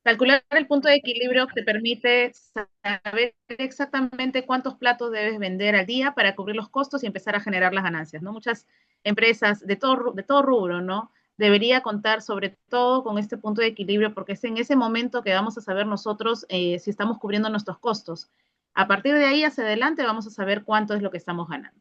Calcular el punto de equilibrio te permite saber exactamente cuántos platos debes vender al día para cubrir los costos y empezar a generar las ganancias, ¿no? Muchas empresas de todo rubro, ¿no? Debería contar sobre todo con este punto de equilibrio porque es en ese momento que vamos a saber nosotros si estamos cubriendo nuestros costos. A partir de ahí hacia adelante vamos a saber cuánto es lo que estamos ganando.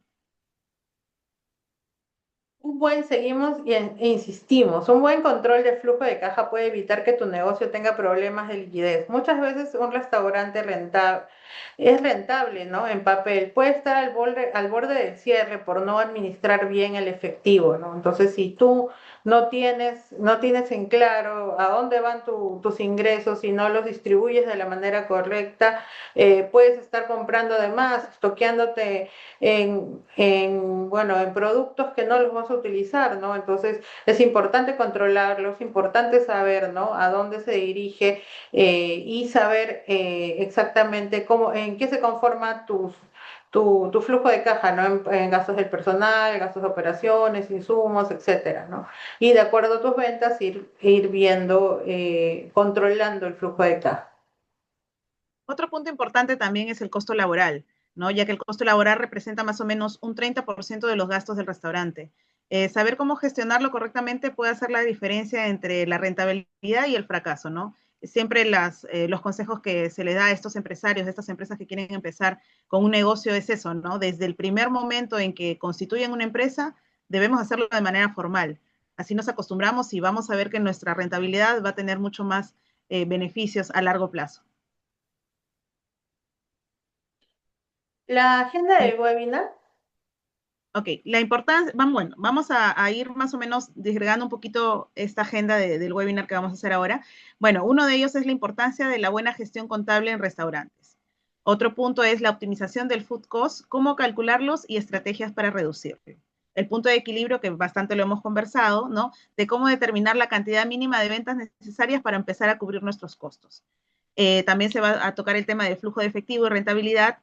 Seguimos e insistimos, un buen control de flujo de caja puede evitar que tu negocio tenga problemas de liquidez. Muchas veces un restaurante rentable es rentable, ¿no? En papel, puede estar al borde del cierre por no administrar bien el efectivo, ¿no? Entonces, si tú no tienes en claro a dónde van tus ingresos y no los distribuyes de la manera correcta, puedes estar comprando de más, estoqueándote bueno, en productos que no los vas a utilizar, ¿no? Entonces es importante controlarlo, es importante saber, ¿no? A dónde se dirige y saber exactamente en qué se conforma tu flujo de caja, ¿no? En gastos del personal, gastos de operaciones, insumos, etcétera, ¿no? Y de acuerdo a tus ventas, ir viendo, controlando el flujo de caja. Otro punto importante también es el costo laboral, ¿no? Ya que el costo laboral representa más o menos un 30% de los gastos del restaurante. Saber cómo gestionarlo correctamente puede hacer la diferencia entre la rentabilidad y el fracaso, ¿no? Siempre los consejos que se le da a estos empresarios, a estas empresas que quieren empezar con un negocio es eso, ¿no? Desde el primer momento en que constituyen una empresa, debemos hacerlo de manera formal. Así nos acostumbramos y vamos a ver que nuestra rentabilidad va a tener mucho más beneficios a largo plazo. La agenda del webinar. Ok, la importancia, bueno, vamos a ir más o menos disgregando un poquito esta agenda del webinar que vamos a hacer ahora. Bueno, uno de ellos es la importancia de la buena gestión contable en restaurantes. Otro punto es la optimización del food cost, cómo calcularlos y estrategias para reducirlo. El punto de equilibrio, que bastante lo hemos conversado, ¿no? De cómo determinar la cantidad mínima de ventas necesarias para empezar a cubrir nuestros costos. También se va a tocar el tema del flujo de efectivo y rentabilidad,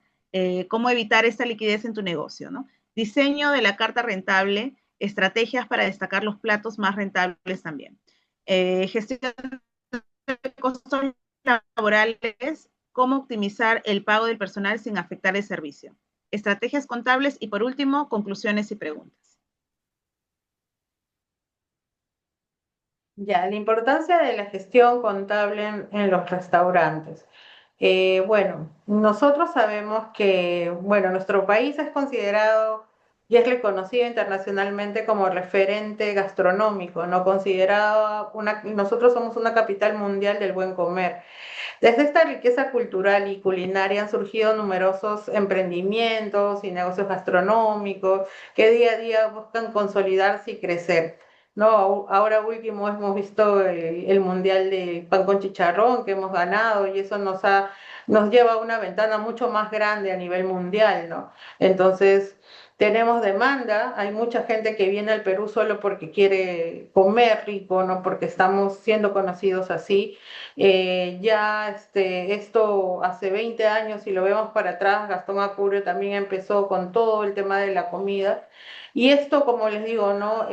cómo evitar esta liquidez en tu negocio, ¿no? Diseño de la carta rentable, estrategias para destacar los platos más rentables también. Gestión de costos laborales, cómo optimizar el pago del personal sin afectar el servicio. Estrategias contables y por último, conclusiones y preguntas. Ya, la importancia de la gestión contable en los restaurantes. Bueno, nosotros sabemos que, bueno, nuestro país es considerado y es reconocido internacionalmente como referente gastronómico, ¿no? Nosotros somos una capital mundial del buen comer. Desde esta riqueza cultural y culinaria han surgido numerosos emprendimientos y negocios gastronómicos que día a día buscan consolidarse y crecer. No, ahora último hemos visto el Mundial de Pan con Chicharrón que hemos ganado y eso nos lleva a una ventana mucho más grande a nivel mundial, ¿no? Entonces, tenemos demanda, hay mucha gente que viene al Perú solo porque quiere comer rico, ¿no? Porque estamos siendo conocidos así. Esto hace 20 años, si lo vemos para atrás, Gastón Acurio también empezó con todo el tema de la comida. Y esto, como les digo, ¿no?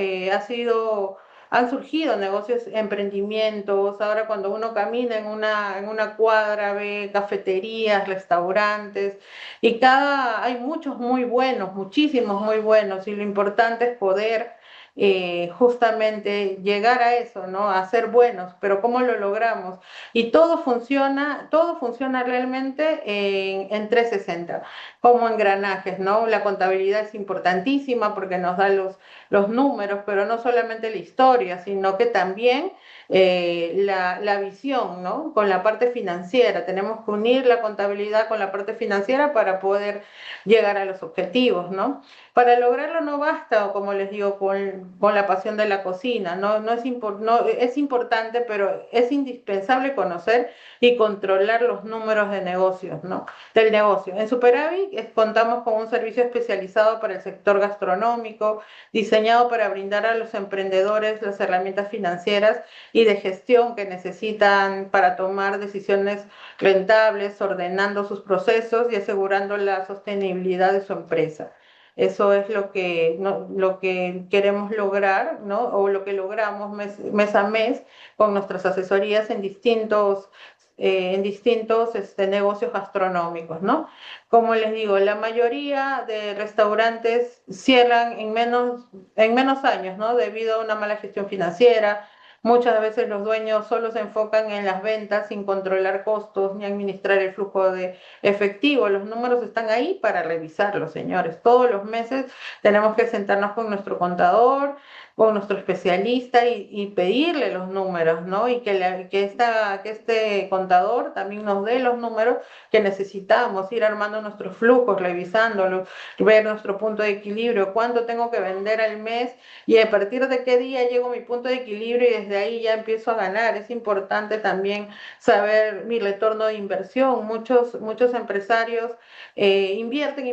Han surgido negocios, emprendimientos. Ahora cuando uno camina en una cuadra, ve cafeterías, restaurantes, hay muchos muy buenos, muchísimos muy buenos. Y lo importante es poder justamente llegar a eso, ¿no? A ser buenos, pero ¿cómo lo logramos? Y todo funciona realmente en 360, como engranajes, ¿no? La contabilidad es importantísima porque nos da los números, pero no solamente la historia, sino que también la visión, ¿no? Con la parte financiera. Tenemos que unir la contabilidad con la parte financiera para poder llegar a los objetivos, ¿no? Para lograrlo no basta, como les digo, con la pasión de la cocina, no es importante, pero es indispensable conocer y controlar los números de negocios, ¿no? Del negocio. En Superávit contamos con un servicio especializado para el sector gastronómico, diseñado para brindar a los emprendedores las herramientas financieras y de gestión que necesitan para tomar decisiones rentables, ordenando sus procesos y asegurando la sostenibilidad de su empresa. Eso es lo que, lo que queremos lograr, ¿no? O lo que logramos mes a mes con nuestras asesorías en distintos negocios gastronómicos, ¿no? Como les digo, la mayoría de restaurantes cierran en menos años, ¿no? Debido a una mala gestión financiera. Muchas veces los dueños solo se enfocan en las ventas sin controlar costos ni administrar el flujo de efectivo. Los números están ahí para revisarlos, señores. Todos los meses tenemos que sentarnos con nuestro contador, con nuestro especialista y pedirle los números, ¿no? Y que este contador también nos dé los números que necesitamos, ir armando nuestros flujos, revisándolos, ver nuestro punto de equilibrio, cuánto tengo que vender al mes y a partir de qué día llego a mi punto de equilibrio y desde ahí ya empiezo a ganar. Es importante también saber mi retorno de inversión. Muchos empresarios invierten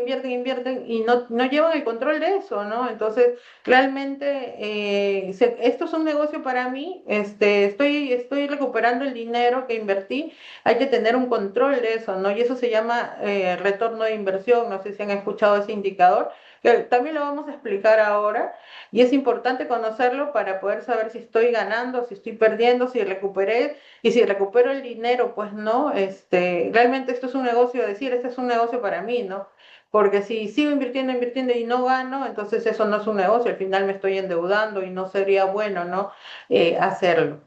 y no llevan el control de eso, ¿no? Entonces, realmente esto es un negocio para mí, estoy recuperando el dinero que invertí, hay que tener un control de eso, ¿no? Y eso se llama retorno de inversión, no sé si han escuchado ese indicador, que también lo vamos a explicar ahora, y es importante conocerlo para poder saber si estoy ganando, si estoy perdiendo, si recuperé, y si recupero el dinero, pues no, realmente esto es un negocio, decir, este es un negocio para mí, ¿no? Porque si sigo invirtiendo y no gano, entonces eso no es un negocio, al final me estoy endeudando y no sería bueno, ¿no? Hacerlo.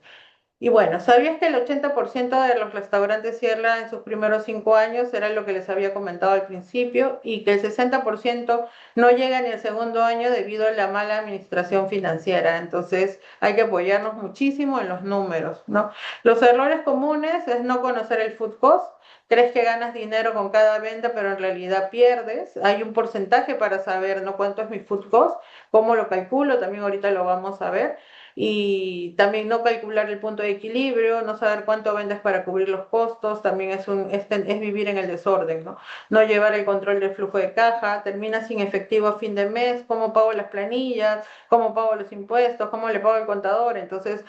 Y bueno, ¿sabías que el 80% de los restaurantes cierran en sus primeros 5 años? Era lo que les había comentado al principio, y que el 60% no llega ni el segundo año debido a la mala administración financiera. Entonces hay que apoyarnos muchísimo en los números, ¿no? Los errores comunes es no conocer el food cost. Crees que ganas dinero con cada venta, pero en realidad pierdes. Hay un porcentaje para saber, ¿no? ¿Cuánto es mi food cost? ¿Cómo lo calculo? También ahorita lo vamos a ver. Y también no calcular el punto de equilibrio, no saber cuánto vendes para cubrir los costos, también es vivir en el desorden, ¿no? No llevar el control del flujo de caja, termina sin efectivo a fin de mes, cómo pago las planillas, cómo pago los impuestos, cómo le pago al contador. Entonces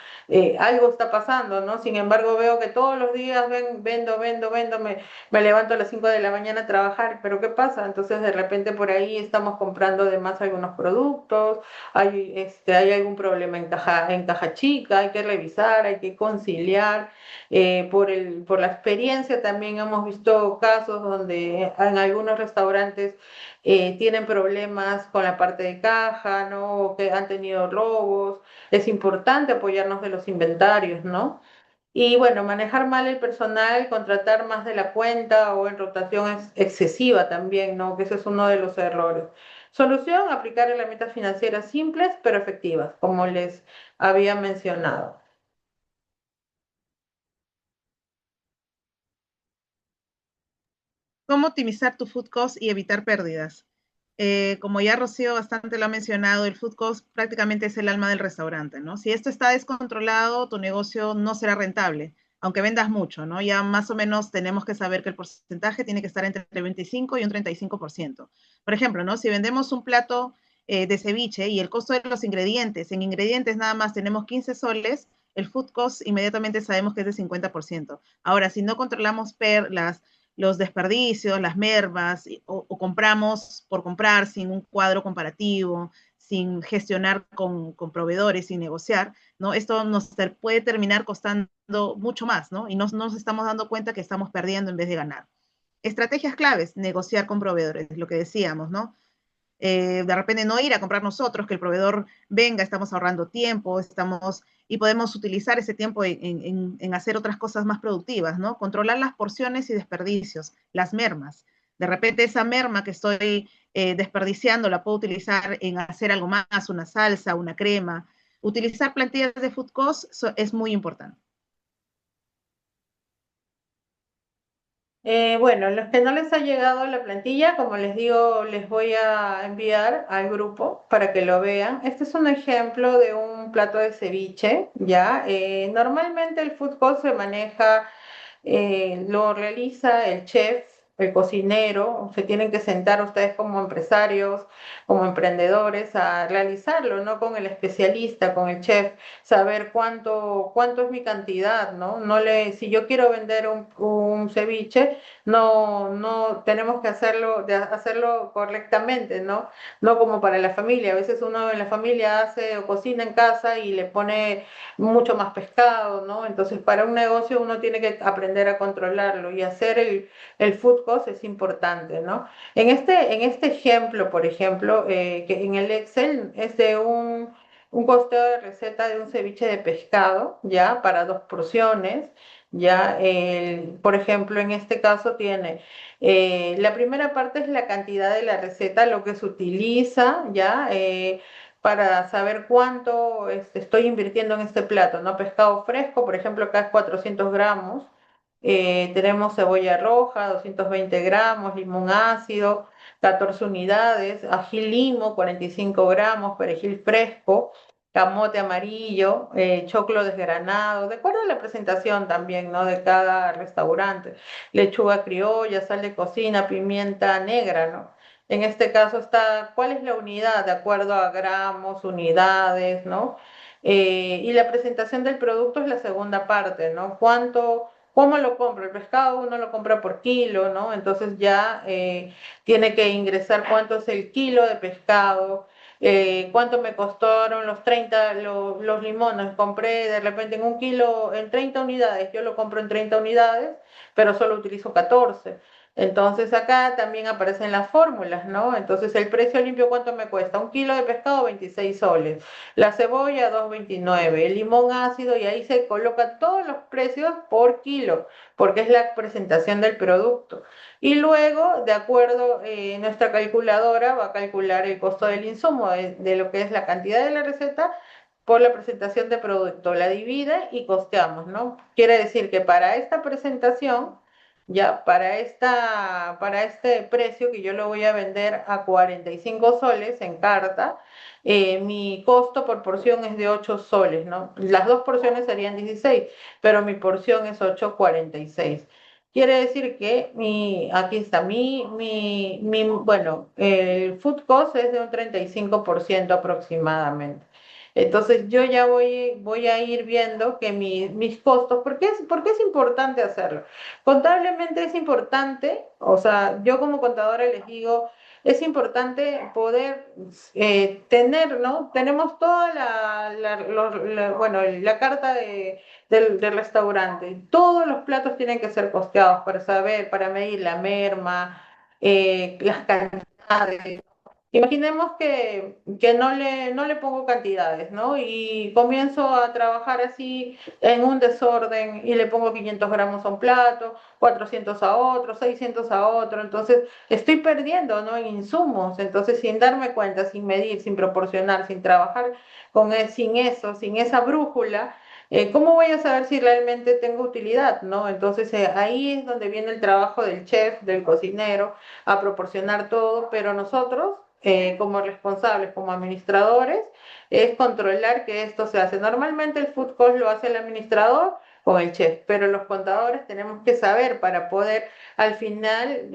algo está pasando, ¿no? Sin embargo, veo que todos los días vendo, me levanto a las 5 de la mañana a trabajar, pero ¿qué pasa? Entonces de repente por ahí estamos comprando de más algunos productos, hay algún problema en caja chica, hay que revisar, hay que conciliar. Por la experiencia también hemos visto casos donde en algunos restaurantes tienen problemas con la parte de caja, ¿no? O que han tenido robos. Es importante apoyarnos de los inventarios, ¿no? Y bueno, manejar mal el personal, contratar más de la cuenta o en rotación es excesiva también, ¿no? Que ese es uno de los errores. Solución, aplicar herramientas financieras simples pero efectivas, como les había mencionado. ¿Cómo optimizar tu food cost y evitar pérdidas? Como ya Rocío bastante lo ha mencionado, el food cost prácticamente es el alma del restaurante, ¿no? Si esto está descontrolado, tu negocio no será rentable, aunque vendas mucho, ¿no? Ya más o menos tenemos que saber que el porcentaje tiene que estar entre el 25 y un 35%. Por ejemplo, ¿no? Si vendemos un plato de ceviche y el costo de los ingredientes, en ingredientes nada más tenemos 15 soles, el food cost inmediatamente sabemos que es de 50%. Ahora, si no controlamos los desperdicios, las mermas, o compramos por comprar sin un cuadro comparativo, sin gestionar con proveedores, sin negociar, ¿no? Esto nos puede terminar costando mucho más, ¿no? Y no nos estamos dando cuenta que estamos perdiendo en vez de ganar. Estrategias claves, negociar con proveedores, lo que decíamos, ¿no? De repente no ir a comprar nosotros, que el proveedor venga, estamos ahorrando tiempo, y podemos utilizar ese tiempo en hacer otras cosas más productivas, ¿no? Controlar las porciones y desperdicios, las mermas. De repente esa merma que estoy desperdiciando la puedo utilizar en hacer algo más, una salsa, una crema. Utilizar plantillas de food cost es muy importante. Bueno, los que no les ha llegado la plantilla, como les digo, les voy a enviar al grupo para que lo vean. Este es un ejemplo de un plato de ceviche, ¿ya? Normalmente el food cost se maneja, lo realiza el chef, el cocinero, se tienen que sentar ustedes como empresarios, como emprendedores a realizarlo, ¿no? Con el especialista, con el chef, saber cuánto es mi cantidad, ¿no? Si yo quiero vender un ceviche, no tenemos que hacerlo correctamente, ¿no? No como para la familia. A veces uno en la familia hace o cocina en casa y le pone mucho más pescado, ¿no? Entonces, para un negocio uno tiene que aprender a controlarlo y hacer el food cost es importante, ¿no? En este ejemplo, por ejemplo, que en el Excel es de un costeo de receta de un ceviche de pescado, ¿ya? Para 2 porciones. Ya, por ejemplo, en este caso tiene, la primera parte es la cantidad de la receta, lo que se utiliza, ya, para saber cuánto estoy invirtiendo en este plato, ¿no? Pescado fresco, por ejemplo, acá es 400 gramos. Tenemos cebolla roja, 220 gramos, limón ácido, 14 unidades, ají limo, 45 gramos, perejil fresco, camote amarillo, choclo desgranado, de acuerdo a la presentación también, ¿no? De cada restaurante, lechuga criolla, sal de cocina, pimienta negra, ¿no? En este caso está, ¿cuál es la unidad? De acuerdo a gramos, unidades, ¿no? Y la presentación del producto es la segunda parte, ¿no? ¿Cómo lo compro? El pescado uno lo compra por kilo, ¿no? Entonces ya tiene que ingresar cuánto es el kilo de pescado, cuánto me costaron los limones. Compré de repente en un kilo, en 30 unidades, yo lo compro en 30 unidades, pero solo utilizo 14. Entonces acá también aparecen las fórmulas, ¿no? Entonces el precio limpio, ¿cuánto me cuesta? Un kilo de pescado, 26 soles. La cebolla, 2,29. El limón ácido, y ahí se colocan todos los precios por kilo, porque es la presentación del producto. Y luego, de acuerdo, nuestra calculadora va a calcular el costo del insumo, de lo que es la cantidad de la receta por la presentación de producto. La divide y costeamos, ¿no? Quiere decir que para esta presentación, ya para este precio que yo lo voy a vender a 45 soles en carta, mi costo por porción es de 8 soles, ¿no? Las 2 porciones serían 16, pero mi porción es 8,46. Quiere decir que aquí está, bueno, el food cost es de un 35% aproximadamente. Entonces yo ya voy a ir viendo que mis costos, ¿por qué es importante hacerlo? Contablemente es importante, o sea, yo como contadora les digo, es importante poder tener, ¿no? Tenemos toda bueno, la carta del restaurante. Todos los platos tienen que ser costeados para saber, para medir la merma, las cantidades. Imaginemos que no le pongo cantidades, ¿no? Y comienzo a trabajar así en un desorden y le pongo 500 gramos a un plato, 400 a otro, 600 a otro. Entonces estoy perdiendo, ¿no? En insumos. Entonces, sin darme cuenta, sin medir, sin proporcionar, sin trabajar sin eso, sin esa brújula, ¿cómo voy a saber si realmente tengo utilidad, ¿no? Entonces ahí es donde viene el trabajo del chef, del cocinero, a proporcionar todo, pero nosotros, como responsables, como administradores, es controlar que esto se hace. Normalmente el food cost lo hace el administrador con el chef, pero los contadores tenemos que saber para poder al final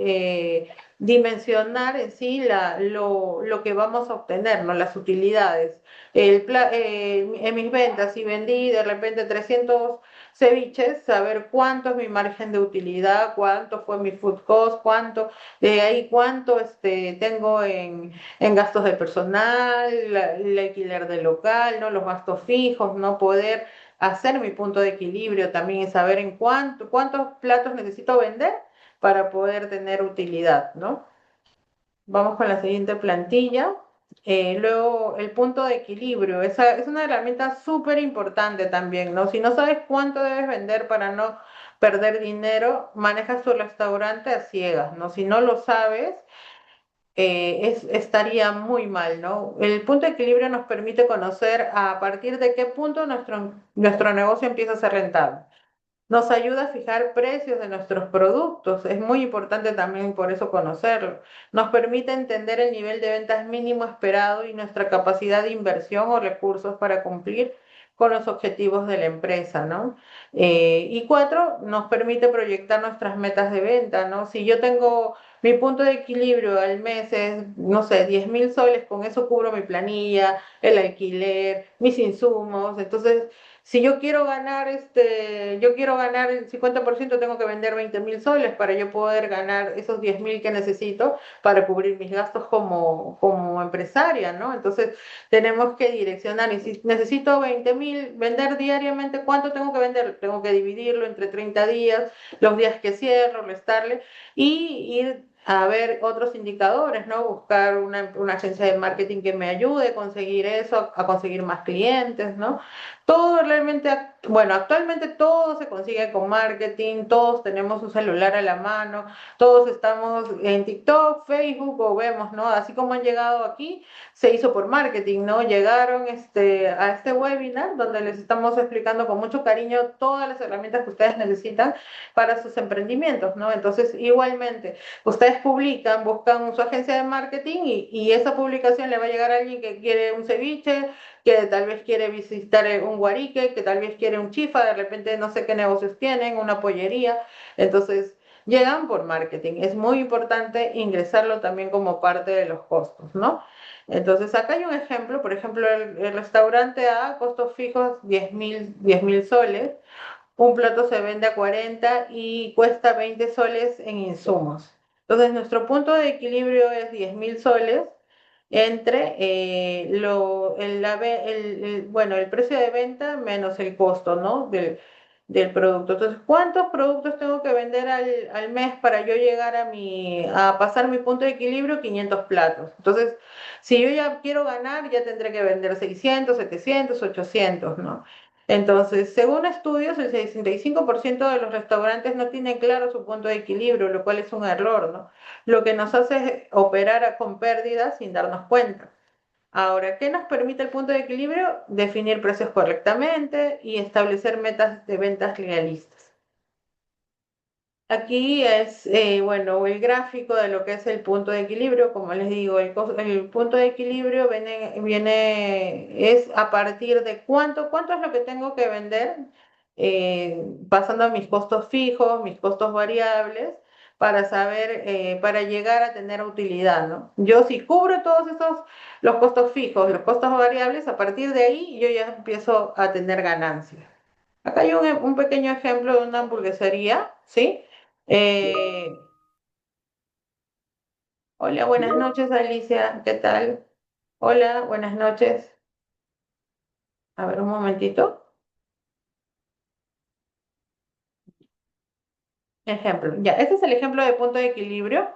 dimensionar en sí lo que vamos a obtener, ¿no? Las utilidades. En mis ventas, si vendí de repente 300 ceviches, saber cuánto es mi margen de utilidad, cuánto fue mi food cost, de ahí cuánto tengo en gastos de personal, el alquiler del local, ¿no? Los gastos fijos, ¿no? Poder hacer mi punto de equilibrio también y saber cuántos platos necesito vender para poder tener utilidad, ¿no? Vamos con la siguiente plantilla. Luego, el punto de equilibrio. Esa es una herramienta súper importante también, ¿no? Si no sabes cuánto debes vender para no perder dinero, manejas tu restaurante a ciegas, ¿no? Si no lo sabes, estaría muy mal, ¿no? El punto de equilibrio nos permite conocer a partir de qué punto nuestro negocio empieza a ser rentable. Nos ayuda a fijar precios de nuestros productos. Es muy importante también por eso conocerlo. Nos permite entender el nivel de ventas mínimo esperado y nuestra capacidad de inversión o recursos para cumplir con los objetivos de la empresa, ¿no? Y cuatro, nos permite proyectar nuestras metas de venta, ¿no? Si yo tengo mi punto de equilibrio al mes es, no sé, 10.000 soles, con eso cubro mi planilla, el alquiler, mis insumos. Entonces, si yo quiero ganar, yo quiero ganar el 50%, tengo que vender 20.000 soles para yo poder ganar esos 10.000 que necesito para cubrir mis gastos como empresaria, ¿no? Entonces, tenemos que direccionar. Y si necesito 20.000, vender diariamente, ¿cuánto tengo que vender? Tengo que dividirlo entre 30 días, los días que cierro, restarle y ir a ver otros indicadores, ¿no? Buscar una agencia de marketing que me ayude a conseguir eso, a conseguir más clientes, ¿no? Todo realmente, bueno, actualmente todo se consigue con marketing, todos tenemos un celular a la mano, todos estamos en TikTok, Facebook o vemos, ¿no? Así como han llegado aquí, se hizo por marketing, ¿no? Llegaron a este webinar donde les estamos explicando con mucho cariño todas las herramientas que ustedes necesitan para sus emprendimientos, ¿no? Entonces, igualmente, ustedes publican, buscan su agencia de marketing y esa publicación le va a llegar a alguien que quiere un ceviche, que tal vez quiere visitar un guarique, que tal vez quiere un chifa, de repente no sé qué negocios tienen, una pollería. Entonces, llegan por marketing. Es muy importante ingresarlo también como parte de los costos, ¿no? Entonces, acá hay un ejemplo, por ejemplo, el restaurante A, costos fijos 10.000 soles, un plato se vende a 40 y cuesta 20 soles en insumos. Entonces, nuestro punto de equilibrio es 10.000 soles entre bueno, el precio de venta menos el costo, ¿no? Del producto. Entonces, ¿cuántos productos tengo que vender al mes para yo llegar a pasar mi punto de equilibrio? 500 platos. Entonces, si yo ya quiero ganar, ya tendré que vender 600, 700, 800, ¿no? Entonces, según estudios, el 65% de los restaurantes no tienen claro su punto de equilibrio, lo cual es un error, ¿no? Lo que nos hace es operar con pérdidas sin darnos cuenta. Ahora, ¿qué nos permite el punto de equilibrio? Definir precios correctamente y establecer metas de ventas realistas. Aquí es, bueno, el gráfico de lo que es el punto de equilibrio. Como les digo, el punto de equilibrio es a partir de cuánto es lo que tengo que vender, pasando a mis costos fijos, mis costos variables, para saber, para llegar a tener utilidad, ¿no? Yo si cubro todos los costos fijos, los costos variables, a partir de ahí yo ya empiezo a tener ganancias. Acá hay un pequeño ejemplo de una hamburguesería, ¿sí? Eh, Hola, buenas noches, Alicia, ¿qué tal? Hola, buenas noches. A ver, un momentito. Ejemplo, ya, este es el ejemplo de punto de equilibrio.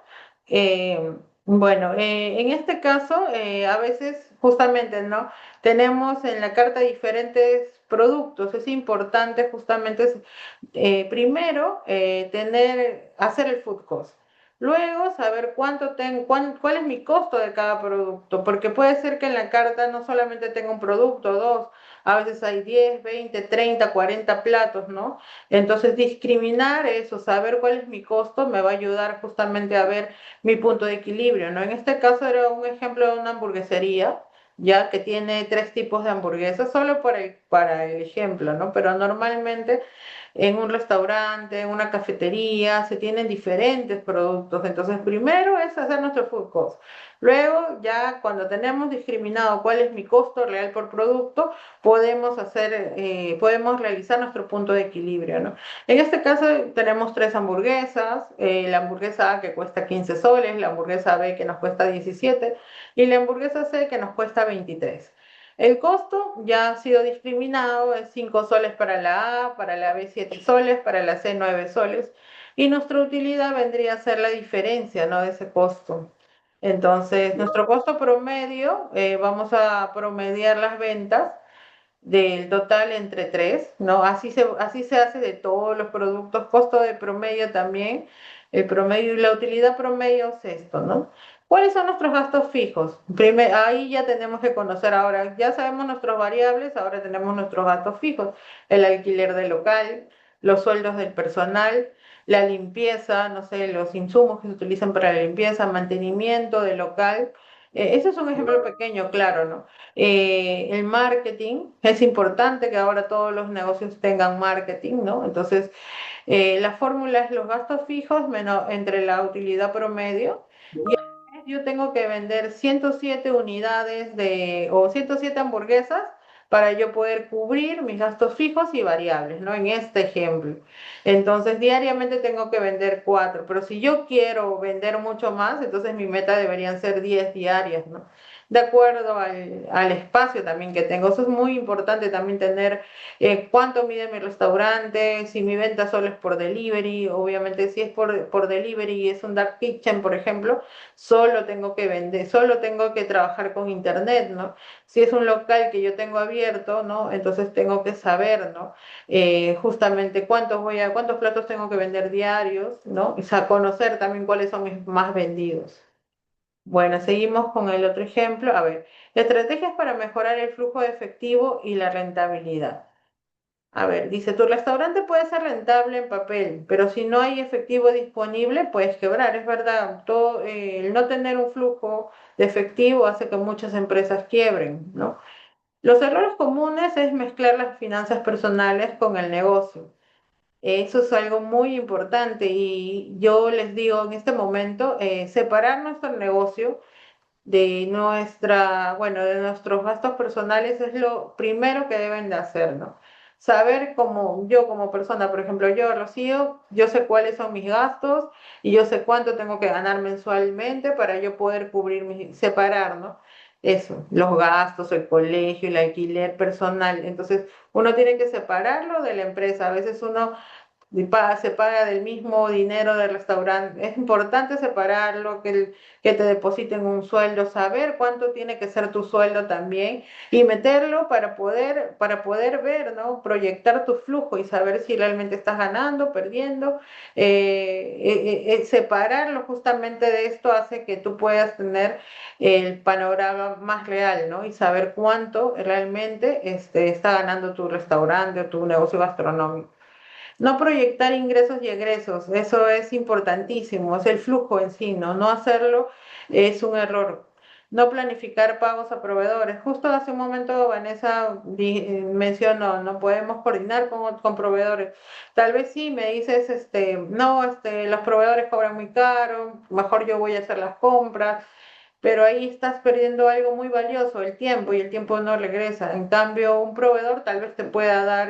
Bueno, en este caso, a veces justamente, ¿no? Tenemos en la carta diferentes productos. Es importante justamente, primero, hacer el food cost. Luego, saber cuál es mi costo de cada producto, porque puede ser que en la carta no solamente tenga un producto o dos, a veces hay 10, 20, 30, 40 platos, ¿no? Entonces, discriminar eso, saber cuál es mi costo, me va a ayudar justamente a ver mi punto de equilibrio, ¿no? En este caso era un ejemplo de una hamburguesería, ya que tiene tres tipos de hamburguesas, solo para el ejemplo, ¿no? Pero normalmente en un restaurante, en una cafetería, se tienen diferentes productos. Entonces, primero es hacer nuestro food cost. Luego, ya cuando tenemos discriminado cuál es mi costo real por producto, podemos realizar nuestro punto de equilibrio, ¿no? En este caso tenemos tres hamburguesas, la hamburguesa A que cuesta 15 soles, la hamburguesa B que nos cuesta 17 y la hamburguesa C que nos cuesta 23. El costo ya ha sido discriminado, es 5 soles para la A, para la B 7 soles, para la C 9 soles, y nuestra utilidad vendría a ser la diferencia, ¿no? De ese costo. Entonces, nuestro costo promedio, vamos a promediar las ventas del total entre tres, ¿no? Así se hace de todos los productos, costo de promedio también, el promedio y la utilidad promedio es esto, ¿no? ¿Cuáles son nuestros gastos fijos? Ahí ya tenemos que conocer ahora, ya sabemos nuestros variables, ahora tenemos nuestros gastos fijos, el alquiler del local, los sueldos del personal, la limpieza, no sé, los insumos que se utilizan para la limpieza, mantenimiento del local, Ese es un ejemplo pequeño, claro, ¿no? El marketing, es importante que ahora todos los negocios tengan marketing, ¿no? Entonces, la fórmula es los gastos fijos menos entre la utilidad promedio. Y al mes yo tengo que vender 107 unidades o 107 hamburguesas para yo poder cubrir mis gastos fijos y variables, ¿no? En este ejemplo. Entonces, diariamente tengo que vender 4, pero si yo quiero vender mucho más, entonces mi meta deberían ser 10 diarias, ¿no? De acuerdo al espacio también que tengo. Eso es muy importante también tener cuánto mide mi restaurante, si mi venta solo es por delivery, obviamente si es por delivery y es un dark kitchen, por ejemplo, solo tengo que vender, solo tengo que trabajar con internet, ¿no? Si es un local que yo tengo abierto, ¿no? Entonces tengo que saber, ¿no? Justamente cuántos platos tengo que vender diarios, ¿no? O sea, conocer también cuáles son mis más vendidos. Bueno, seguimos con el otro ejemplo. A ver, estrategias para mejorar el flujo de efectivo y la rentabilidad. A ver, dice, tu restaurante puede ser rentable en papel, pero si no hay efectivo disponible, puedes quebrar. Es verdad, el no tener un flujo de efectivo hace que muchas empresas quiebren, ¿no? Los errores comunes es mezclar las finanzas personales con el negocio. Eso es algo muy importante y yo les digo en este momento, separar nuestro negocio de nuestros gastos personales es lo primero que deben de hacer, ¿no? Saber cómo yo como persona, por ejemplo, yo, Rocío, yo sé cuáles son mis gastos y yo sé cuánto tengo que ganar mensualmente para yo poder separar, ¿no? Eso, los gastos, el colegio, el alquiler personal. Entonces, uno tiene que separarlo de la empresa. A veces uno se paga del mismo dinero del restaurante. Es importante separarlo, que te depositen un sueldo, saber cuánto tiene que ser tu sueldo también y meterlo para poder ver, ¿no? Proyectar tu flujo y saber si realmente estás ganando, perdiendo. Separarlo justamente de esto hace que tú puedas tener el panorama más real, ¿no? Y saber cuánto realmente está ganando tu restaurante o tu negocio gastronómico. No proyectar ingresos y egresos, eso es importantísimo, es el flujo en sí, ¿no? No hacerlo es un error. No planificar pagos a proveedores. Justo hace un momento Vanessa mencionó, no podemos coordinar con proveedores. Tal vez sí, me dices, no, los proveedores cobran muy caro, mejor yo voy a hacer las compras, pero ahí estás perdiendo algo muy valioso, el tiempo, y el tiempo no regresa. En cambio, un proveedor tal vez te pueda dar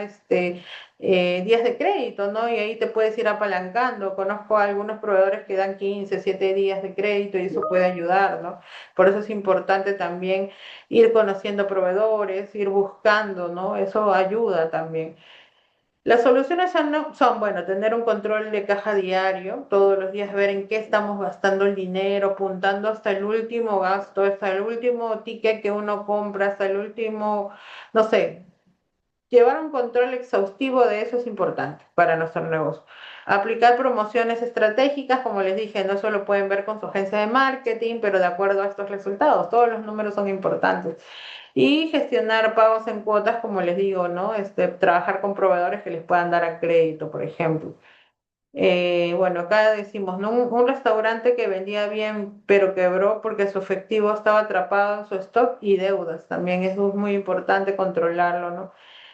días de crédito, ¿no? Y ahí te puedes ir apalancando. Conozco a algunos proveedores que dan 15, 7 días de crédito y eso puede ayudar, ¿no? Por eso es importante también ir conociendo proveedores, ir buscando, ¿no? Eso ayuda también. Las soluciones son, bueno, tener un control de caja diario, todos los días ver en qué estamos gastando el dinero, apuntando hasta el último gasto, hasta el último ticket que uno compra, hasta el último, no sé, llevar un control exhaustivo de eso es importante para nuestro negocio. Aplicar promociones estratégicas, como les dije, no solo pueden ver con su agencia de marketing, pero de acuerdo a estos resultados, todos los números son importantes. Y gestionar pagos en cuotas, como les digo, ¿no? Trabajar con proveedores que les puedan dar a crédito, por ejemplo. Bueno, acá decimos, ¿no? Un restaurante que vendía bien, pero quebró porque su efectivo estaba atrapado en su stock y deudas. También eso es muy importante controlarlo, ¿no?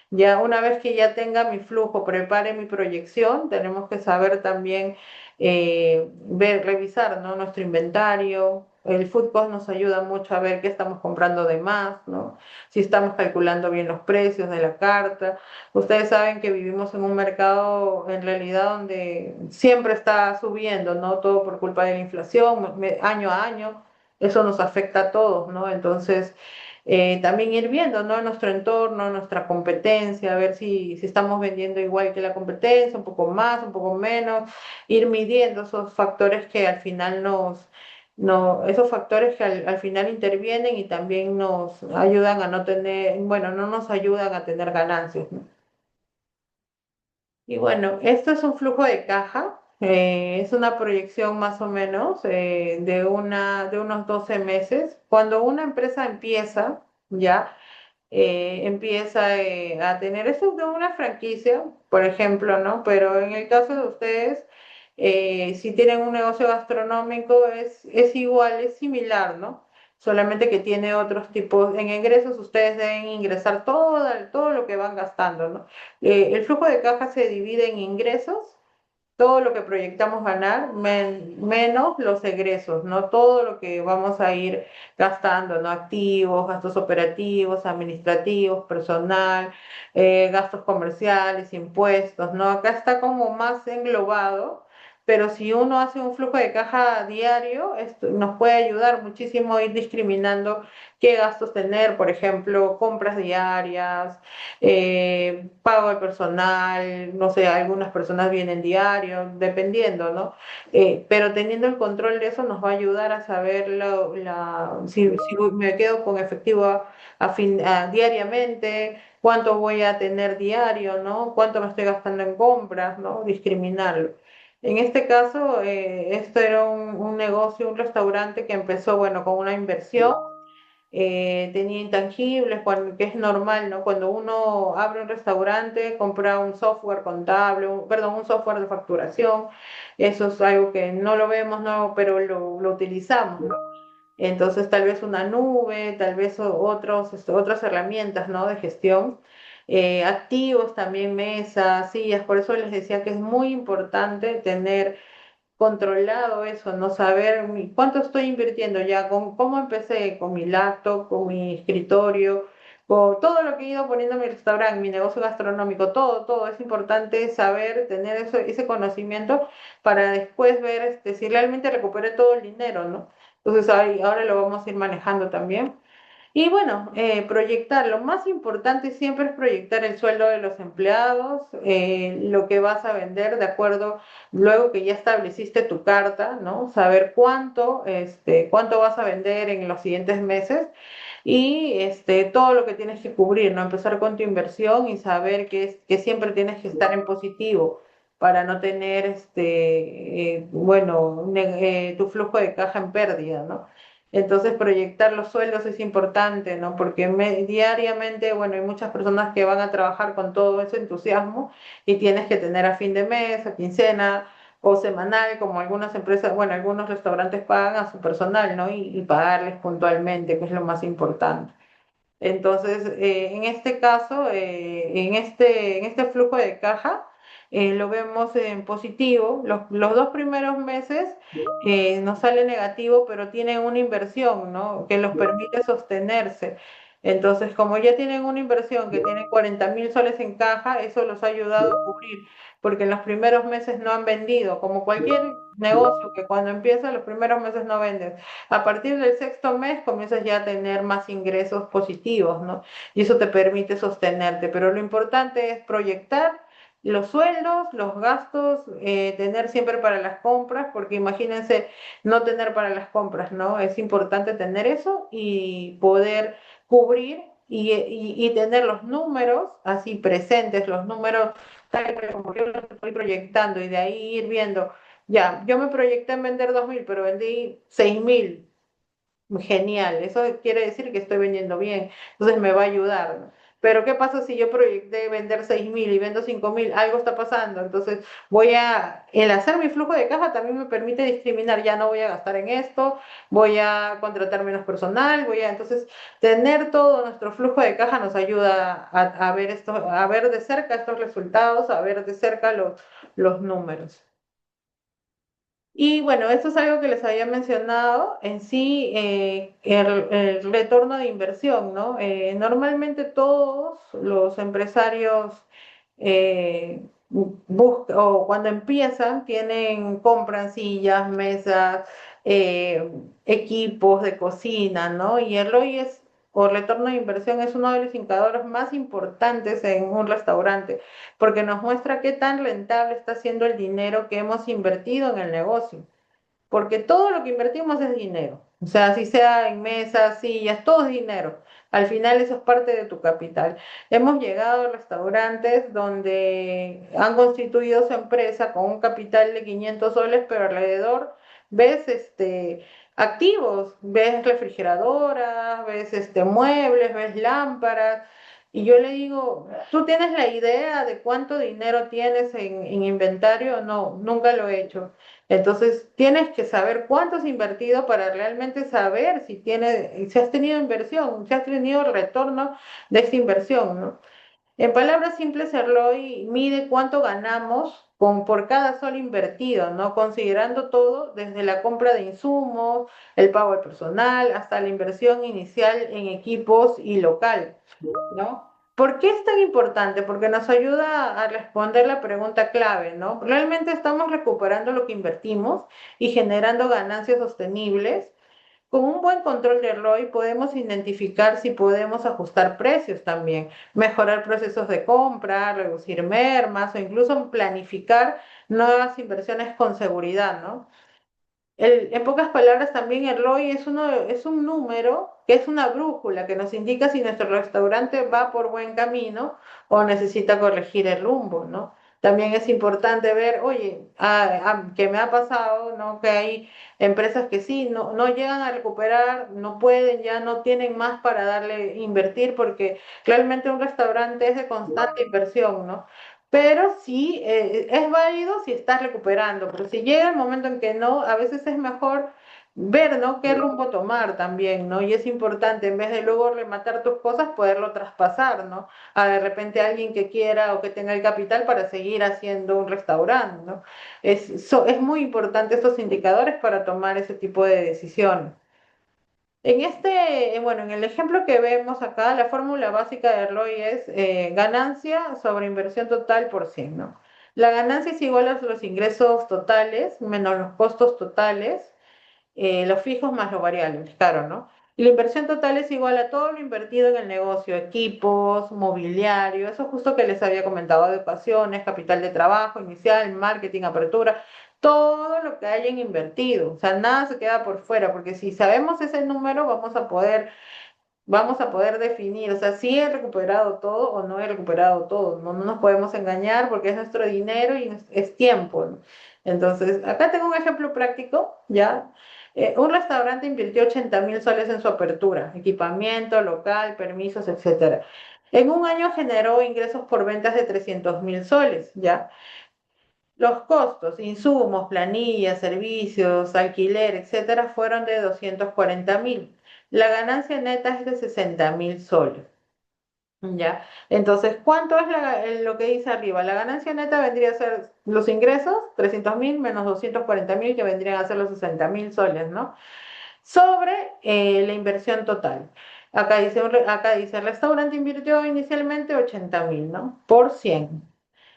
Ya una vez que ya tenga mi flujo, prepare mi proyección, tenemos que saber también revisar, ¿no? Nuestro inventario. El food cost nos ayuda mucho a ver qué estamos comprando de más, ¿no? Si estamos calculando bien los precios de la carta. Ustedes saben que vivimos en un mercado en realidad donde siempre está subiendo, ¿no? Todo por culpa de la inflación, año a año. Eso nos afecta a todos, ¿no? Entonces, también ir viendo, ¿no? Nuestro entorno, nuestra competencia, a ver si estamos vendiendo igual que la competencia, un poco más, un poco menos, ir midiendo esos factores que al final no, esos factores que al final intervienen y también nos ayudan a no tener, bueno, no nos ayudan a tener ganancias, ¿no? Y bueno, esto es un flujo de caja, es una proyección más o menos de unos 12 meses. Cuando una empresa empieza, ya, empieza a tener, eso es de una franquicia, por ejemplo, ¿no? Pero en el caso de ustedes, si tienen un negocio gastronómico, es igual, es similar, ¿no? solamente que tiene otros tipos. En ingresos ustedes deben ingresar todo lo que van gastando, ¿no? El flujo de caja se divide en ingresos, todo lo que proyectamos ganar, menos los egresos, ¿no? Todo lo que vamos a ir gastando, ¿no? Activos, gastos operativos, administrativos, personal, gastos comerciales, impuestos, ¿no? Acá está como más englobado, pero si uno hace un flujo de caja diario, esto nos puede ayudar muchísimo a ir discriminando qué gastos tener, por ejemplo, compras diarias, pago de personal, no sé, algunas personas vienen diario, dependiendo, ¿no? Pero teniendo el control de eso nos va a ayudar a saber si me quedo con efectivo diariamente, cuánto voy a tener diario, ¿no? Cuánto me estoy gastando en compras, ¿no? Discriminarlo. En este caso, esto era un negocio, un restaurante que empezó, bueno, con una inversión, tenía intangibles, que es normal, ¿no? Cuando uno abre un restaurante, compra un software contable, perdón, un software de facturación, eso es algo que no lo vemos, ¿no? Pero lo utilizamos, ¿no? Entonces, tal vez una nube, tal vez otras herramientas, ¿no? De gestión. Activos también, mesas, sillas, por eso les decía que es muy importante tener controlado eso, no saber cuánto estoy invirtiendo ya, con cómo empecé, con mi laptop, con mi escritorio, con todo lo que he ido poniendo en mi restaurante, mi negocio gastronómico, todo, es importante saber, tener ese conocimiento para después ver si realmente recuperé todo el dinero, ¿no? Entonces ahora lo vamos a ir manejando también. Y bueno, proyectar, lo más importante siempre es proyectar el sueldo de los empleados, lo que vas a vender de acuerdo, luego que ya estableciste tu carta, ¿no? Saber cuánto vas a vender en los siguientes meses y todo lo que tienes que cubrir, ¿no? Empezar con tu inversión y saber que siempre tienes que estar en positivo para no tener, bueno, tu flujo de caja en pérdida, ¿no? Entonces, proyectar los sueldos es importante, ¿no? Porque diariamente, bueno, hay muchas personas que van a trabajar con todo ese entusiasmo y tienes que tener a fin de mes, a quincena o semanal, como algunas empresas, bueno, algunos restaurantes pagan a su personal, ¿no? Y pagarles puntualmente, que es lo más importante. Entonces, en este caso, en este flujo de caja, lo vemos en positivo. Los 2 primeros meses nos sale negativo, pero tienen una inversión, ¿no? Que los permite sostenerse. Entonces, como ya tienen una inversión que tiene 40.000 soles en caja, eso los ha ayudado a cubrir, porque en los primeros meses no han vendido, como cualquier negocio que cuando empieza los primeros meses no venden. A partir del sexto mes comienzas ya a tener más ingresos positivos, ¿no? Y eso te permite sostenerte. Pero lo importante es proyectar los sueldos, los gastos, tener siempre para las compras, porque imagínense no tener para las compras, ¿no? Es importante tener eso y poder cubrir y tener los números así presentes, los números tal como yo los estoy proyectando y de ahí ir viendo. Ya, yo me proyecté en vender 2.000, pero vendí 6.000. Genial, eso quiere decir que estoy vendiendo bien, entonces me va a ayudar, ¿no? Pero ¿qué pasa si yo proyecté vender 6.000 y vendo 5.000? Algo está pasando, entonces el hacer mi flujo de caja también me permite discriminar, ya no voy a gastar en esto, voy a contratar menos personal, entonces tener todo nuestro flujo de caja nos ayuda a ver esto, a ver de cerca estos resultados, a ver de cerca los números. Y bueno, esto es algo que les había mencionado, en sí, el retorno de inversión, ¿no? Normalmente todos los empresarios o cuando empiezan compran sillas, mesas, eh, equipos de cocina, ¿no? Y el ROI o retorno de inversión es uno de los indicadores más importantes en un restaurante porque nos muestra qué tan rentable está siendo el dinero que hemos invertido en el negocio, porque todo lo que invertimos es dinero, o sea, si sea en mesas, sillas, todo es dinero. Al final eso es parte de tu capital. Hemos llegado a restaurantes donde han constituido su empresa con un capital de 500 soles, pero alrededor ves activos, ves refrigeradoras, ves muebles, ves lámparas, Y yo le digo, ¿tú tienes la idea de cuánto dinero tienes en inventario? No, nunca lo he hecho. Entonces, tienes que saber cuánto has invertido para realmente saber si has tenido inversión, si has tenido retorno de esta inversión, ¿no? En palabras simples, Eloy mide cuánto ganamos por cada sol invertido, ¿no? Considerando todo, desde la compra de insumos, el pago al personal, hasta la inversión inicial en equipos y local, ¿no? ¿Por qué es tan importante? Porque nos ayuda a responder la pregunta clave, ¿no? ¿Realmente estamos recuperando lo que invertimos y generando ganancias sostenibles? Con un buen control de ROI podemos identificar si podemos ajustar precios también, mejorar procesos de compra, reducir mermas o incluso planificar nuevas inversiones con seguridad, ¿no? En pocas palabras, también el ROI es un número que es una brújula que nos indica si nuestro restaurante va por buen camino o necesita corregir el rumbo, ¿no? También es importante ver, oye, que me ha pasado, ¿no? Que hay empresas que sí, no llegan a recuperar, no pueden, ya no tienen más para darle, invertir, porque realmente un restaurante es de constante inversión, ¿no? Pero sí es válido si estás recuperando, pero si llega el momento en que no, a veces es mejor ver, ¿no? Qué rumbo tomar también, ¿no? Y es importante, en vez de luego rematar tus cosas, poderlo traspasar, ¿no? A de repente alguien que quiera o que tenga el capital para seguir haciendo un restaurante, ¿no? Es muy importante estos indicadores para tomar ese tipo de decisiones. Bueno, en el ejemplo que vemos acá, la fórmula básica de ROI es ganancia sobre inversión total por 100, ¿no? La ganancia es igual a los ingresos totales menos los costos totales, los fijos más los variables, claro, ¿no? Y la inversión total es igual a todo lo invertido en el negocio, equipos, mobiliario, eso justo que les había comentado, adecuaciones, capital de trabajo inicial, marketing, apertura, todo lo que hayan invertido, o sea, nada se queda por fuera, porque si sabemos ese número vamos a poder definir, o sea, si he recuperado todo o no he recuperado todo, no, no nos podemos engañar porque es nuestro dinero y es tiempo, ¿no? Entonces, acá tengo un ejemplo práctico, ¿ya? Un restaurante invirtió 80.000 soles en su apertura, equipamiento, local, permisos, etcétera. En un año generó ingresos por ventas de 300.000 soles, ¿ya? Los costos, insumos, planillas, servicios, alquiler, etcétera, fueron de 240.000. La ganancia neta es de 60.000 soles. ¿Ya? Entonces, ¿cuánto es lo que dice arriba? La ganancia neta vendría a ser los ingresos, 300.000 menos 240.000, que vendrían a ser los 60.000 soles, ¿no? Sobre la inversión total. Acá dice, el restaurante invirtió inicialmente 80.000, ¿no? Por 100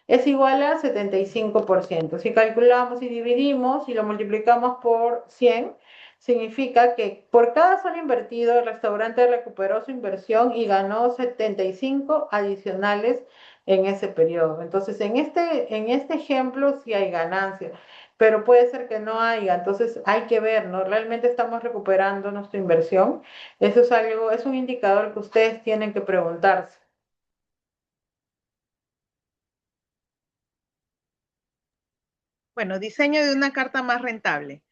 es igual a 75%. Si calculamos y dividimos y lo multiplicamos por 100, significa que por cada sol invertido el restaurante recuperó su inversión y ganó 75 adicionales en ese periodo. Entonces, en este ejemplo sí hay ganancia, pero puede ser que no haya. Entonces, hay que ver, ¿no? ¿Realmente estamos recuperando nuestra inversión? Eso es algo, es un indicador que ustedes tienen que preguntarse. Bueno, diseño de una carta más rentable.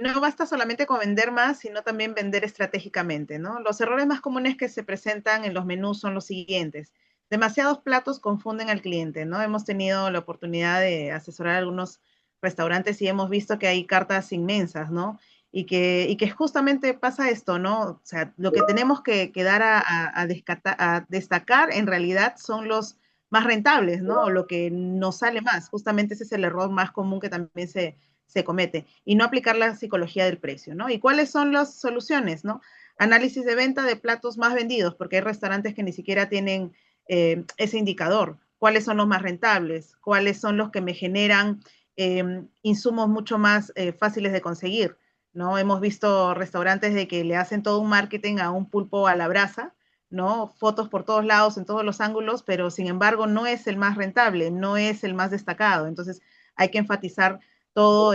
No basta solamente con vender más, sino también vender estratégicamente, ¿no? Los errores más comunes que se presentan en los menús son los siguientes. Demasiados platos confunden al cliente, ¿no? Hemos tenido la oportunidad de asesorar a algunos restaurantes y hemos visto que hay cartas inmensas, ¿no? Y que justamente pasa esto, ¿no? O sea, lo que tenemos que dar a destacar en realidad son los más rentables, ¿no? O lo que nos sale más. Justamente ese es el error más común que también se comete y no aplicar la psicología del precio, ¿no? ¿Y cuáles son las soluciones, no? Análisis de venta de platos más vendidos, porque hay restaurantes que ni siquiera tienen ese indicador. ¿Cuáles son los más rentables? ¿Cuáles son los que me generan insumos mucho más fáciles de conseguir? ¿No? Hemos visto restaurantes de que le hacen todo un marketing a un pulpo a la brasa, ¿no? Fotos por todos lados, en todos los ángulos, pero sin embargo no es el más rentable, no es el más destacado. Entonces hay que enfatizar todo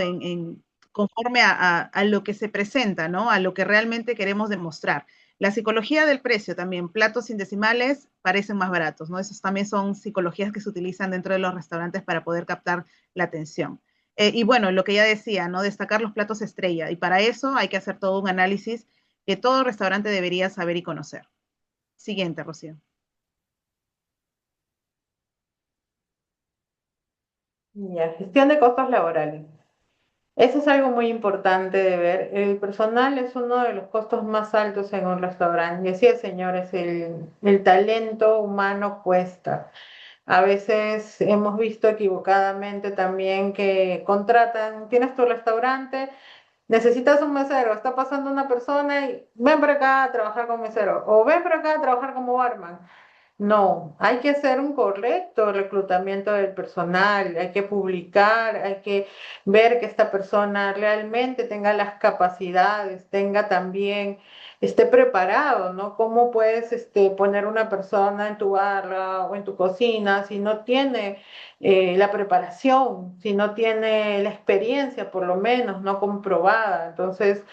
conforme a lo que se presenta, ¿no? A lo que realmente queremos demostrar. La psicología del precio también, platos sin decimales parecen más baratos, ¿no? Esos también son psicologías que se utilizan dentro de los restaurantes para poder captar la atención. Y bueno, lo que ya decía, ¿no? Destacar los platos estrella. Y para eso hay que hacer todo un análisis que todo restaurante debería saber y conocer. Siguiente, Rocío. Ya, gestión de costos laborales. Eso es algo muy importante de ver. El personal es uno de los costos más altos en un restaurante. Y así es, señores, el talento humano cuesta. A veces hemos visto equivocadamente también que contratan, tienes tu restaurante, necesitas un mesero, está pasando una persona y ven para acá a trabajar como mesero o ven para acá a trabajar como barman. No, hay que hacer un correcto reclutamiento del personal, hay que publicar, hay que ver que esta persona realmente tenga las capacidades, tenga también, esté preparado, ¿no? ¿Cómo puedes poner una persona en tu barra o en tu cocina si no tiene la preparación, si no tiene la experiencia, por lo menos, no comprobada? Entonces,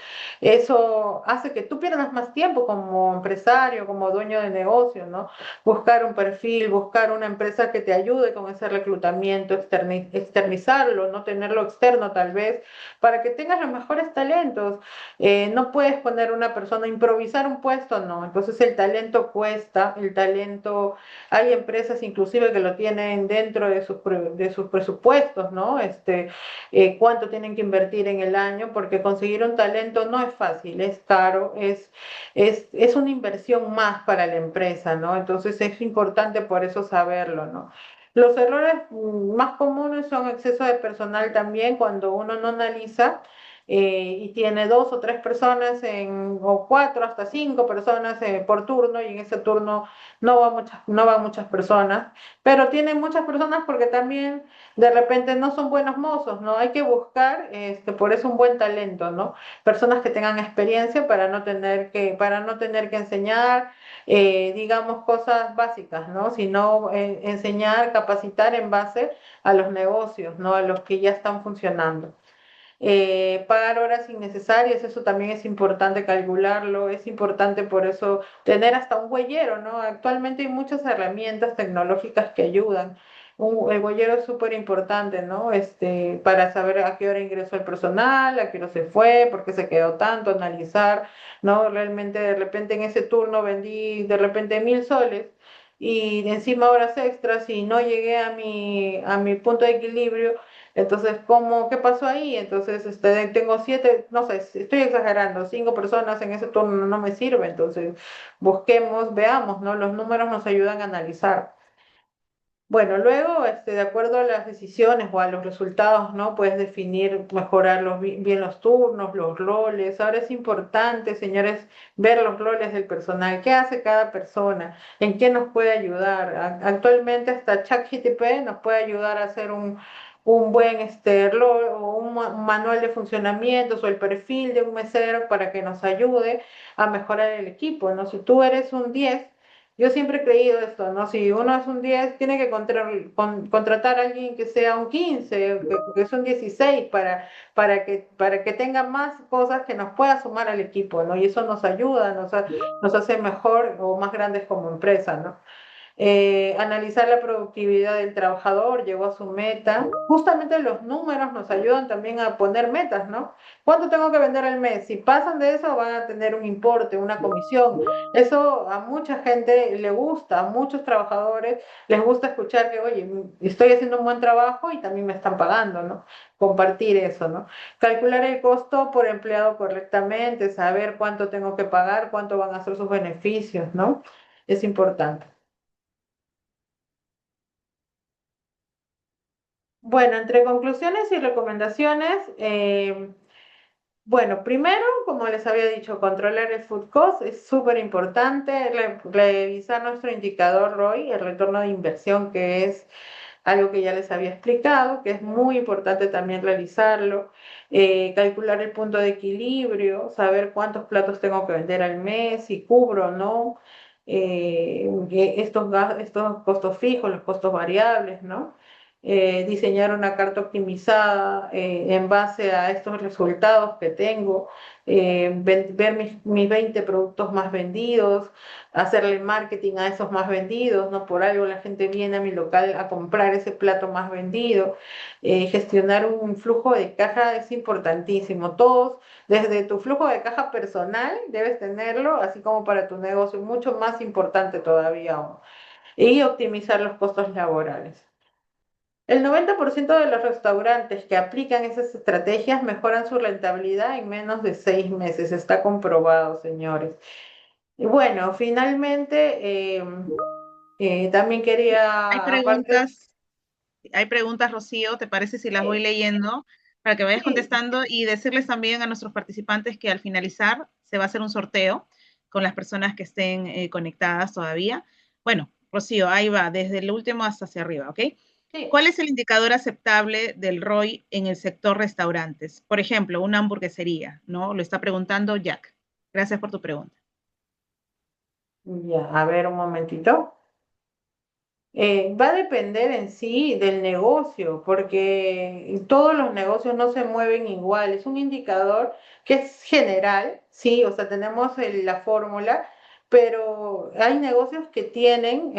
eso hace que tú pierdas más tiempo como empresario, como dueño de negocio, ¿no? Buscar un perfil, buscar una empresa que te ayude con ese reclutamiento, externizarlo, no tenerlo externo tal vez, para que tengas los mejores talentos. No puedes poner una persona a improvisar un puesto, no. Entonces el talento cuesta, el talento, hay empresas inclusive que lo tienen dentro de sus presupuestos, ¿no? Cuánto tienen que invertir en el año, porque conseguir un talento no es fácil, es caro, es una inversión más para la empresa, ¿no? Entonces es importante por eso saberlo, ¿no? Los errores más comunes son exceso de personal también cuando uno no analiza y tiene dos o tres personas o cuatro hasta cinco personas por turno y en ese turno no van muchas personas, pero tienen muchas personas porque también de repente no son buenos mozos, ¿no? Hay que buscar por eso un buen talento, ¿no? Personas que tengan experiencia para no tener que enseñar, digamos, cosas básicas, ¿no? Sino enseñar, capacitar en base a los negocios, ¿no? A los que ya están funcionando. Pagar horas innecesarias, eso también es importante calcularlo, es importante por eso tener hasta un huellero, ¿no? Actualmente hay muchas herramientas tecnológicas que ayudan. El huellero es súper importante, ¿no? Para saber a qué hora ingresó el personal, a qué hora se fue, por qué se quedó tanto, analizar, ¿no? Realmente de repente en ese turno vendí de repente 1.000 soles y encima horas extras y no llegué a mi punto de equilibrio. Entonces, ¿qué pasó ahí? Entonces, tengo siete, no sé, estoy exagerando, cinco personas en ese turno no me sirve. Entonces, busquemos, veamos, ¿no? Los números nos ayudan a analizar. Bueno, luego, de acuerdo a las decisiones o a los resultados, ¿no? Puedes definir, mejorar bien los turnos, los roles. Ahora es importante, señores, ver los roles del personal. ¿Qué hace cada persona? ¿En qué nos puede ayudar? Actualmente hasta ChatGPT nos puede ayudar a hacer un buen rol o un manual de funcionamientos o el perfil de un mesero para que nos ayude a mejorar el equipo, ¿no? Si tú eres un 10, yo siempre he creído esto, ¿no? Si uno es un 10 tiene que contratar a alguien que sea un 15 que es un 16 para que tenga más cosas que nos pueda sumar al equipo, ¿no? Y eso nos ayuda, nos hace mejor o más grandes como empresa, ¿no? Analizar la productividad del trabajador, llegó a su meta. Justamente los números nos ayudan también a poner metas, ¿no? ¿Cuánto tengo que vender al mes? Si pasan de eso, van a tener un importe, una comisión. Eso a mucha gente le gusta, a muchos trabajadores les gusta escuchar que, oye, estoy haciendo un buen trabajo y también me están pagando, ¿no? Compartir eso, ¿no? Calcular el costo por empleado correctamente, saber cuánto tengo que pagar, cuánto van a ser sus beneficios, ¿no? Es importante. Bueno, entre conclusiones y recomendaciones, bueno, primero, como les había dicho, controlar el food cost es súper importante, revisar nuestro indicador ROI, el retorno de inversión, que es algo que ya les había explicado, que es muy importante también realizarlo, calcular el punto de equilibrio, saber cuántos platos tengo que vender al mes, si cubro o no, estos costos fijos, los costos variables, ¿no? Diseñar una carta optimizada en base a estos resultados que tengo, ver mis 20 productos más vendidos, hacerle marketing a esos más vendidos, ¿no? Por algo la gente viene a mi local a comprar ese plato más vendido. Gestionar un flujo de caja es importantísimo. Todos, desde tu flujo de caja personal, debes tenerlo, así como para tu negocio, mucho más importante todavía aún. Y optimizar los costos laborales. El 90% de los restaurantes que aplican esas estrategias mejoran su rentabilidad en menos de 6 meses. Está comprobado, señores. Y bueno, finalmente, también Hay quería, aparte, preguntas, hay preguntas, Rocío, ¿te parece si las voy sí, leyendo para que vayas sí, contestando y decirles también a nuestros participantes que al finalizar se va a hacer un sorteo con las personas que estén conectadas todavía? Bueno, Rocío, ahí va, desde el último hasta hacia arriba, ¿ok? sí. ¿Cuál es el indicador aceptable del ROI en el sector restaurantes? Por ejemplo, una hamburguesería, ¿no? Lo está preguntando Jack. Gracias por tu pregunta. Ya, a ver un momentito. Va a depender en sí del negocio, porque todos los negocios no se mueven igual. Es un indicador que es general, sí, o sea, tenemos la fórmula, pero hay negocios que tienen,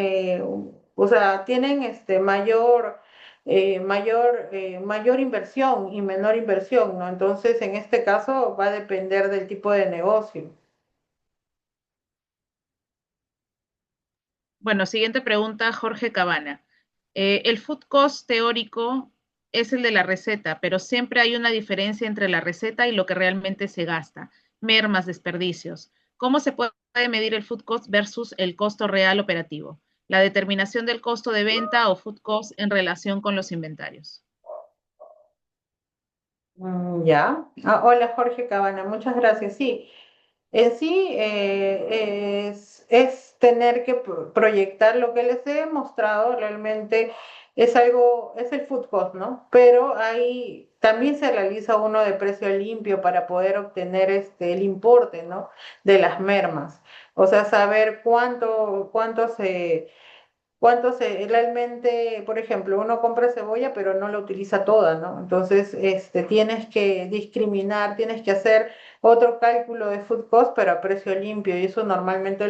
o sea, tienen mayor inversión y menor inversión, ¿no? Entonces, en este caso va a depender del tipo de negocio. Bueno, siguiente pregunta, Jorge Cabana. El food cost teórico es el de la receta, pero siempre hay una diferencia entre la receta y lo que realmente se gasta, mermas, desperdicios. ¿Cómo se puede medir el food cost versus el costo real operativo? La determinación del costo de venta o food cost en relación con los inventarios. Ya. Hola Jorge Cabana, muchas gracias. Sí, en sí es tener que proyectar lo que les he mostrado, realmente es algo, es el food cost, ¿no? Pero ahí también se realiza uno de precio limpio para poder obtener el importe, ¿no? De las mermas. O sea, saber realmente, por ejemplo, uno compra cebolla, pero no la utiliza toda, ¿no? Entonces, tienes que discriminar, tienes que hacer otro cálculo de food cost, pero a precio limpio, y eso normalmente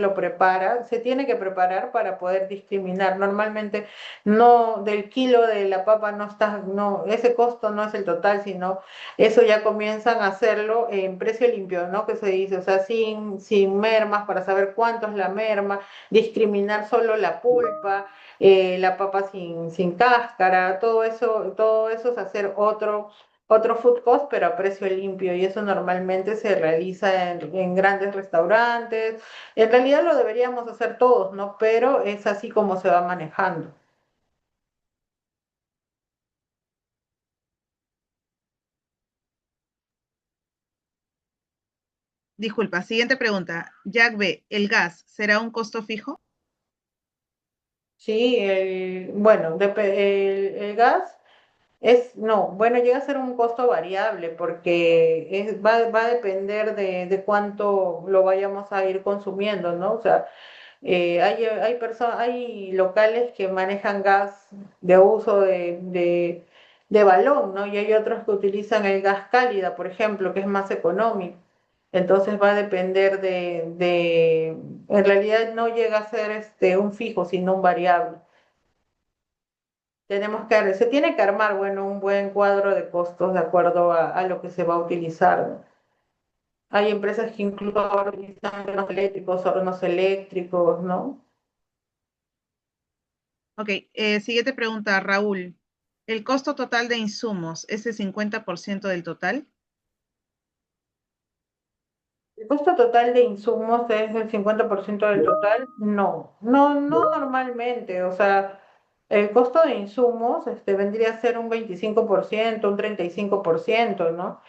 se tiene que preparar para poder discriminar. Normalmente no, del kilo de la papa no está, no, ese costo no es el total, sino eso ya comienzan a hacerlo en precio limpio, ¿no? Que se dice, o sea, sin mermas, para saber cuánto es la merma, discriminar solo la pulpa, la papa sin cáscara, todo eso es hacer otro food cost, pero a precio limpio, y eso normalmente se realiza en grandes restaurantes. En realidad lo deberíamos hacer todos, ¿no? Pero es así como se va manejando. Disculpa, siguiente pregunta. Jack B, ¿el gas será un costo fijo? Sí, bueno, el gas. No, bueno, llega a ser un costo variable porque va a depender de cuánto lo vayamos a ir consumiendo, ¿no? O sea, hay locales que manejan gas de uso de balón, ¿no? Y hay otros que utilizan el gas cálida, por ejemplo, que es más económico. Entonces va a depender en realidad no llega a ser un fijo, sino un variable. Se tiene que armar, bueno, un buen cuadro de costos de acuerdo a lo que se va a utilizar, ¿no? Hay empresas que incluso ahora utilizan hornos eléctricos, ¿no? Ok, siguiente pregunta, Raúl. ¿El costo total de insumos es el 50% del total? ¿El costo total de insumos es el 50% del total? No, no normalmente, o sea, el costo de insumos vendría a ser un 25%, un 35%, ¿no?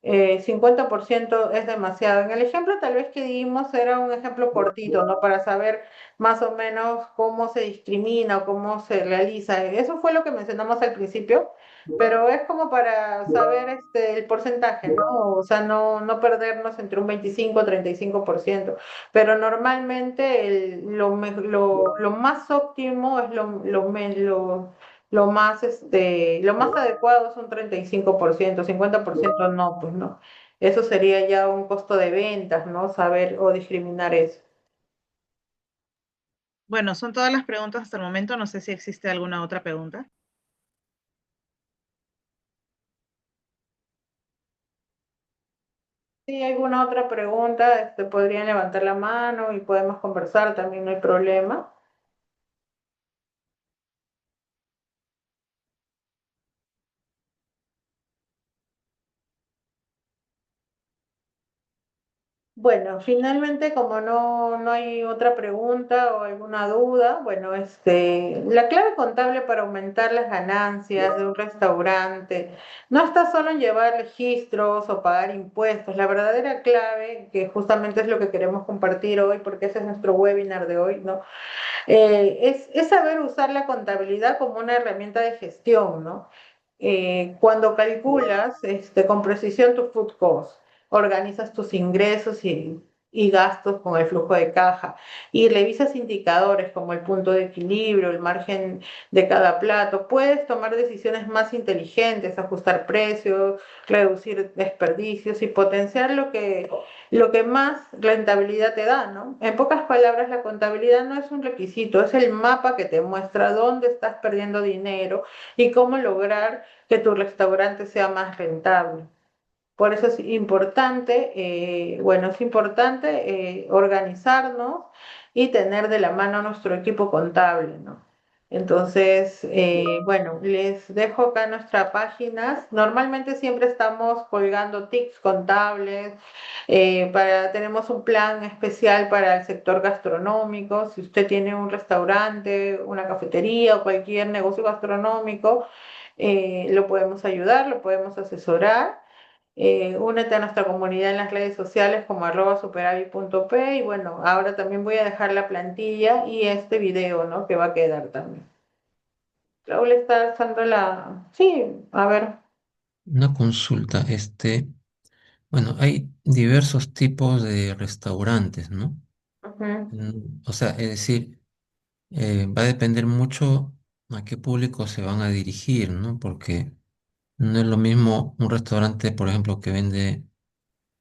50% es demasiado. En el ejemplo tal vez que dimos era un ejemplo cortito, ¿no? Para saber más o menos cómo se discrimina o cómo se realiza. Eso fue lo que mencionamos al principio, pero es como para saber el porcentaje, ¿no? O sea, no perdernos entre un 25 y 35%. Pero normalmente lo más óptimo es lo más adecuado es un 35%, 50% no, pues no. Eso sería ya un costo de ventas, ¿no? Saber o discriminar eso. Bueno, son todas las preguntas hasta el momento. No sé si existe alguna otra pregunta. Si hay alguna otra pregunta, podrían levantar la mano y podemos conversar, también no hay problema. Bueno, finalmente, como no hay otra pregunta o alguna duda, bueno, la clave contable para aumentar las ganancias de un restaurante no está solo en llevar registros o pagar impuestos. La verdadera clave, que justamente es lo que queremos compartir hoy, porque ese es nuestro webinar de hoy, ¿no? Es saber usar la contabilidad como una herramienta de gestión, ¿no? Cuando calculas con precisión tu food cost, organizas tus ingresos y gastos con el flujo de caja y revisas indicadores como el punto de equilibrio, el margen de cada plato, puedes tomar decisiones más inteligentes, ajustar precios, reducir desperdicios y potenciar lo que más rentabilidad te da, ¿no? En pocas palabras, la contabilidad no es un requisito, es el mapa que te muestra dónde estás perdiendo dinero y cómo lograr que tu restaurante sea más rentable. Por eso es importante, es importante organizarnos y tener de la mano nuestro equipo contable, ¿no? Entonces, bueno, les dejo acá nuestras páginas. Normalmente siempre estamos colgando tips contables. Tenemos un plan especial para el sector gastronómico. Si usted tiene un restaurante, una cafetería o cualquier negocio gastronómico, lo podemos ayudar, lo podemos asesorar. Únete a nuestra comunidad en las redes sociales como @superavit.p y bueno, ahora también voy a dejar la plantilla y este video, ¿no? Que va a quedar también. Raúl está usando la... Sí, a ver. Una consulta, bueno, hay diversos tipos de restaurantes, ¿no? Ujú. O sea, es decir, va a depender mucho a qué público se van a dirigir, ¿no? Porque no es lo mismo un restaurante, por ejemplo, que vende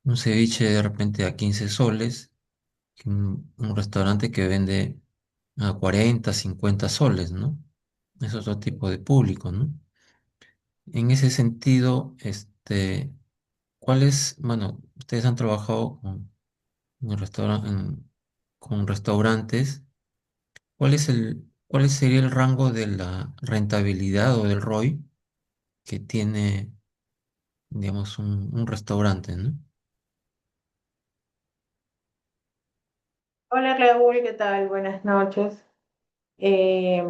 un ceviche de repente a 15 soles, que un restaurante que vende a 40, 50 soles, ¿no? Es otro tipo de público, ¿no? En ese sentido, bueno, ustedes han trabajado con restaurantes, ¿cuál sería el rango de la rentabilidad o del ROI que tiene, digamos, un restaurante, ¿no? Hola Raúl, ¿qué tal? Buenas noches. Eh,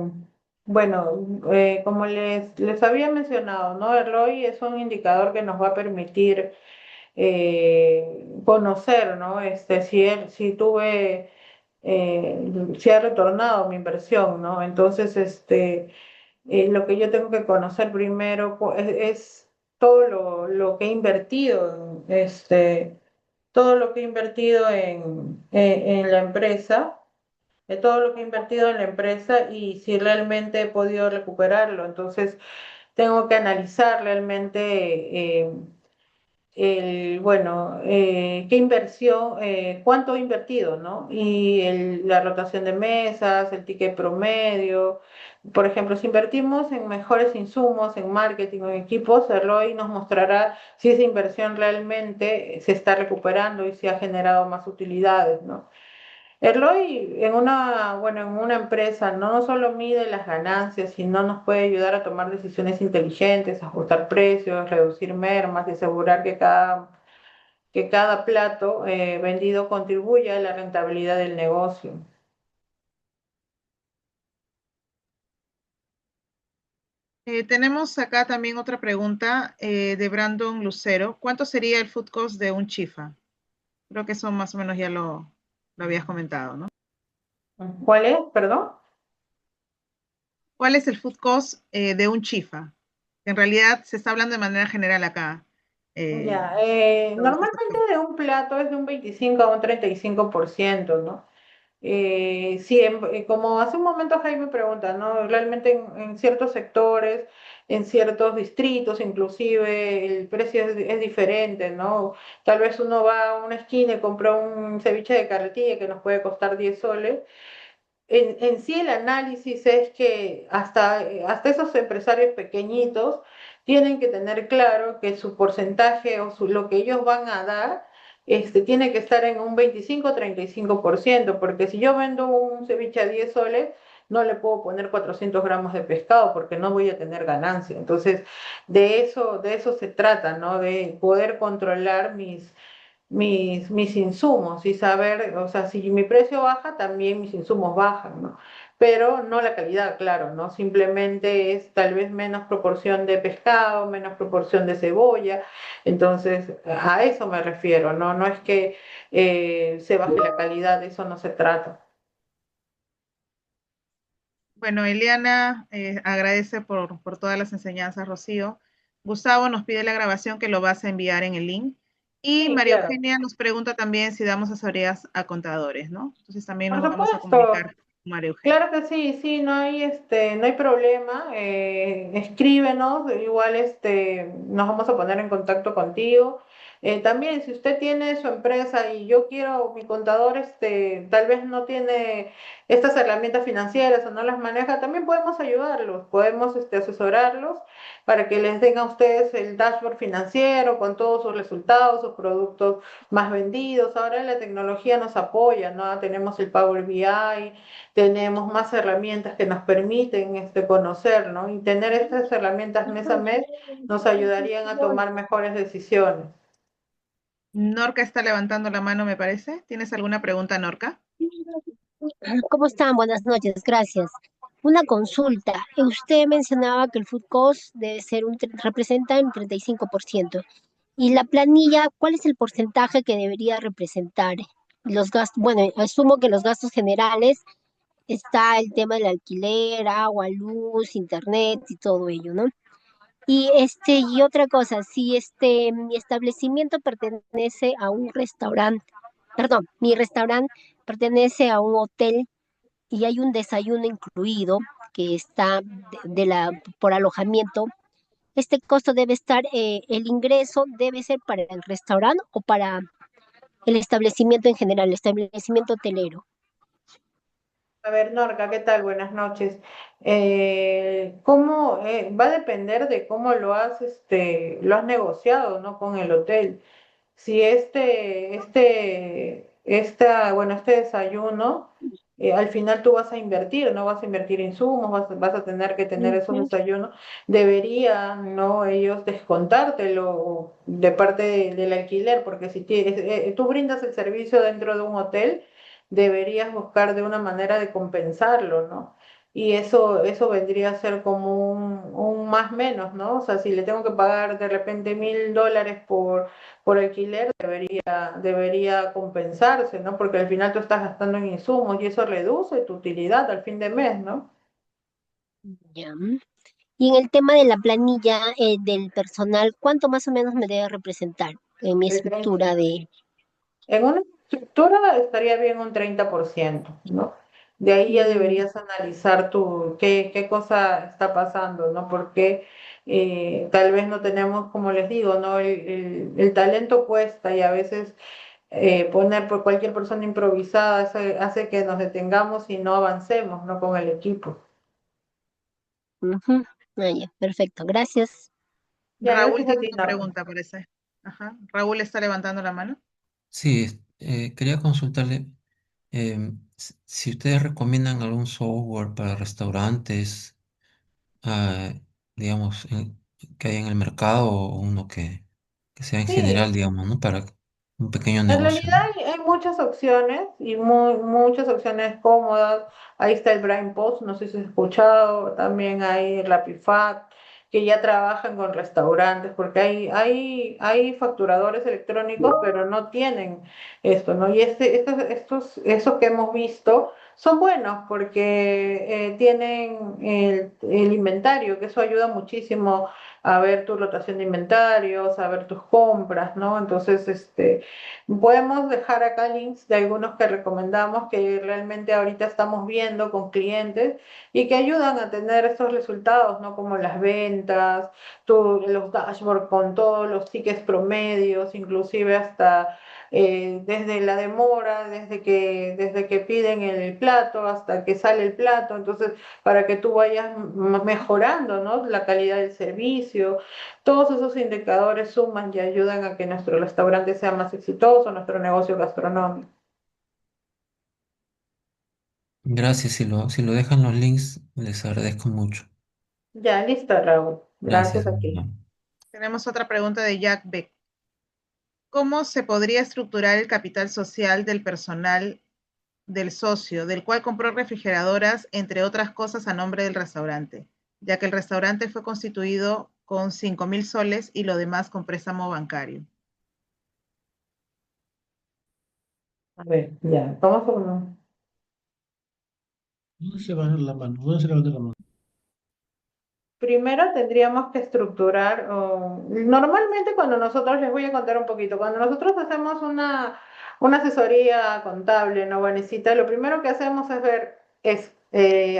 bueno, como les había mencionado, ¿no? El ROI es un indicador que nos va a permitir conocer, ¿no? Si ha retornado mi inversión, ¿no? Entonces, lo que yo tengo que conocer primero es todo lo que he invertido, todo lo que he invertido en la empresa, todo lo que he invertido en la empresa y si realmente he podido recuperarlo. Entonces, tengo que analizar realmente qué inversión, cuánto he invertido, ¿no? Y la rotación de mesas, el ticket promedio. Por ejemplo, si invertimos en mejores insumos, en marketing o en equipos, el ROI nos mostrará si esa inversión realmente se está recuperando y si ha generado más utilidades, ¿no? El ROI en una empresa no solo mide las ganancias, sino nos puede ayudar a tomar decisiones inteligentes, ajustar precios, reducir mermas y asegurar que cada plato vendido contribuya a la rentabilidad del negocio. Tenemos acá también otra pregunta de Brandon Lucero. ¿Cuánto sería el food cost de un chifa? Creo que eso más o menos ya lo habías comentado, ¿no? ¿Cuál es? Perdón. ¿Cuál es el food cost de un chifa? En realidad se está hablando de manera general acá. Ya, Sobre este normalmente aspecto. de un plato es de un 25 a un 35%, ¿no? Sí, como hace un momento Jaime pregunta, ¿no? Realmente en ciertos sectores, en ciertos distritos, inclusive el precio es diferente, ¿no? Tal vez uno va a una esquina y compra un ceviche de carretilla que nos puede costar 10 soles. En sí el análisis es que hasta esos empresarios pequeñitos tienen que tener claro que su porcentaje lo que ellos van a dar tiene que estar en un 25-35%, porque si yo vendo un ceviche a 10 soles, no le puedo poner 400 gramos de pescado porque no voy a tener ganancia. Entonces, de eso se trata, ¿no? De poder controlar mis insumos y saber, o sea, si mi precio baja, también mis insumos bajan, ¿no? Pero no la calidad, claro, ¿no? Simplemente es tal vez menos proporción de pescado, menos proporción de cebolla, entonces a eso me refiero, ¿no? No es que se baje la calidad, de eso no se trata. Bueno, Eliana agradece por todas las enseñanzas, Rocío. Gustavo nos pide la grabación que lo vas a enviar en el link. Y Sí, María claro. Eugenia nos pregunta también si damos asesorías a contadores, ¿no? Entonces también Por nos vamos a supuesto, comunicar con María Eugenia. claro que sí, sí, no hay no hay problema. Escríbenos, igual nos vamos a poner en contacto contigo. También, si usted tiene su empresa y yo quiero, mi contador, tal vez no tiene estas herramientas financieras o no las maneja, también podemos ayudarlos, podemos asesorarlos para que les den a ustedes el dashboard financiero con todos sus resultados, sus productos más vendidos. Ahora la tecnología nos apoya, ¿no? Tenemos el Power BI, tenemos más herramientas que nos permiten conocer, ¿no? Y tener estas herramientas mes a mes nos ayudarían a tomar mejores decisiones. Norca está levantando la mano, me parece. ¿Tienes alguna pregunta, Norca? ¿Cómo están? Buenas noches, gracias. Una consulta. Usted mencionaba que el food cost debe ser representa un 35%. ¿Y la planilla, cuál es el porcentaje que debería representar? Los gastos, bueno, asumo que los gastos generales está el tema del alquiler, agua, luz, internet y todo ello, ¿no? Y otra cosa, si mi establecimiento pertenece a un restaurante, perdón, mi restaurante pertenece a un hotel y hay un desayuno incluido que está por alojamiento, este costo debe estar, el ingreso debe ser para el restaurante o para el establecimiento en general, el establecimiento hotelero. A ver, Norca, ¿qué tal? Buenas noches. ¿Cómo, va a depender de cómo lo has negociado, ¿no? Con el hotel. Si bueno, este desayuno, al final tú vas a invertir, ¿no? Vas a invertir insumos, vas a tener que tener esos Ujú. desayunos, deberían, ¿no? Ellos descontártelo de parte del alquiler, porque si tú brindas el servicio dentro de un hotel, deberías buscar de una manera de compensarlo, ¿no? Y eso vendría a ser como un más menos, ¿no? O sea, si le tengo que pagar de repente $1.000 por alquiler, debería compensarse, ¿no? Porque al final tú estás gastando en insumos y eso reduce tu utilidad al fin de mes, ¿no? Ya. Y en el tema de la planilla del personal, ¿cuánto más o menos me debe representar en mi El 30. estructura de... En una estructura estaría bien un 30%, ¿no? De ahí ya Mm, deberías analizar qué cosa está pasando, ¿no? Porque tal vez no tenemos, como les digo, ¿no? El talento cuesta y a veces poner por cualquier persona improvisada hace que nos detengamos y no avancemos, ¿no? Con el equipo. ujú. Ah, ya, perfecto, gracias. Ya, Raúl gracias a tiene ti, una Norma. pregunta, parece. Ajá. Raúl está levantando la mano. Sí, quería consultarle si ustedes recomiendan algún software para restaurantes, ah, digamos, que hay en el mercado o uno que sea en Sí, general, digamos, ¿no? Para un pequeño en negocio, realidad ¿no? hay muchas opciones y muchas opciones cómodas. Ahí está el Brain Post, no sé si has escuchado. También hay RappiFact, que ya trabajan con restaurantes, porque hay facturadores electrónicos, pero no tienen esto, ¿no? Y esos que hemos visto son buenos porque tienen el inventario, que eso ayuda muchísimo a ver tu rotación de inventarios, a ver tus compras, ¿no? Entonces, podemos dejar acá links de algunos que recomendamos que realmente ahorita estamos viendo con clientes y que ayudan a tener estos resultados, ¿no? Como las ventas, los dashboards con todos los tickets promedios, inclusive hasta desde la demora, desde que piden el plato hasta que sale el plato, entonces para que tú vayas mejorando, ¿no? La calidad del servicio. Todos esos indicadores suman y ayudan a que nuestro restaurante sea más exitoso, nuestro negocio gastronómico. Gracias, si lo dejan los links, les agradezco mucho. Ya, listo, Raúl. Gracias. Gracias a ti. Tenemos otra pregunta de Jack Beck. ¿Cómo se podría estructurar el capital social del personal del socio, del cual compró refrigeradoras, entre otras cosas, a nombre del restaurante, ya que el restaurante fue constituido con 5.000 soles y lo demás con préstamo bancario? A ver, ya, vamos a uno. No se baja la mano, no se levanta la mano. Primero tendríamos que estructurar, normalmente cuando nosotros, les voy a contar un poquito, cuando nosotros hacemos una asesoría contable, ¿no, Vanesita? Lo primero que hacemos es ver,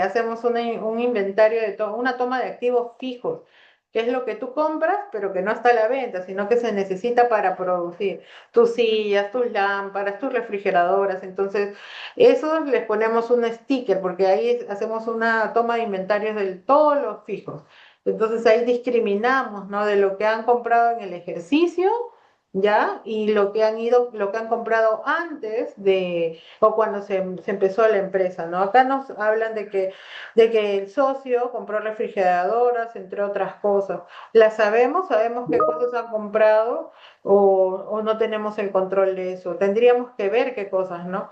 hacemos un inventario de todo, una toma de activos fijos, que es lo que tú compras, pero que no está a la venta, sino que se necesita para producir tus sillas, tus lámparas, tus refrigeradoras. Entonces, esos les ponemos un sticker, porque ahí hacemos una toma de inventarios de todos los fijos. Entonces ahí discriminamos, ¿no? De lo que han comprado en el ejercicio, ¿ya? Y lo que han comprado antes o cuando se empezó la empresa, ¿no? Acá nos hablan de que el socio compró refrigeradoras, entre otras cosas. ¿Las sabemos qué cosas han comprado o no tenemos el control de eso? Tendríamos que ver qué cosas, ¿no?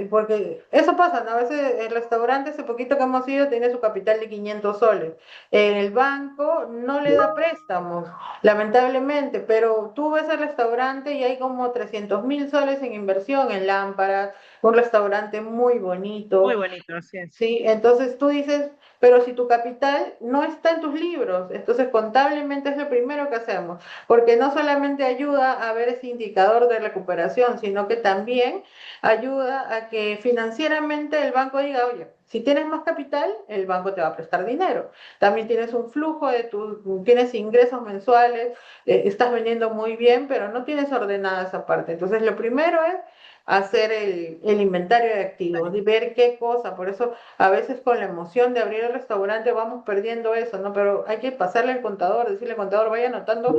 Porque eso pasa, ¿no? A veces el restaurante, hace poquito que hemos ido, tiene su capital de 500 soles. El banco no le da préstamos, lamentablemente, pero tú ves el restaurante y hay como 300.000 soles en inversión en lámparas, un restaurante muy Muy bonito. bonito, así es. Sí, entonces tú dices, pero si tu capital no está en tus libros, entonces contablemente es lo primero que hacemos, porque no solamente ayuda a ver ese indicador de recuperación, sino que también ayuda a que financieramente el banco diga, oye, si tienes más capital, el banco te va a prestar dinero. También tienes un flujo tienes ingresos mensuales, estás vendiendo muy bien, pero no tienes ordenada esa parte. Entonces, lo primero es hacer el inventario de activos y ver qué cosa. Por eso a veces con la emoción de abrir el restaurante vamos perdiendo eso, ¿no? Pero hay que pasarle al contador, decirle al contador, vaya anotando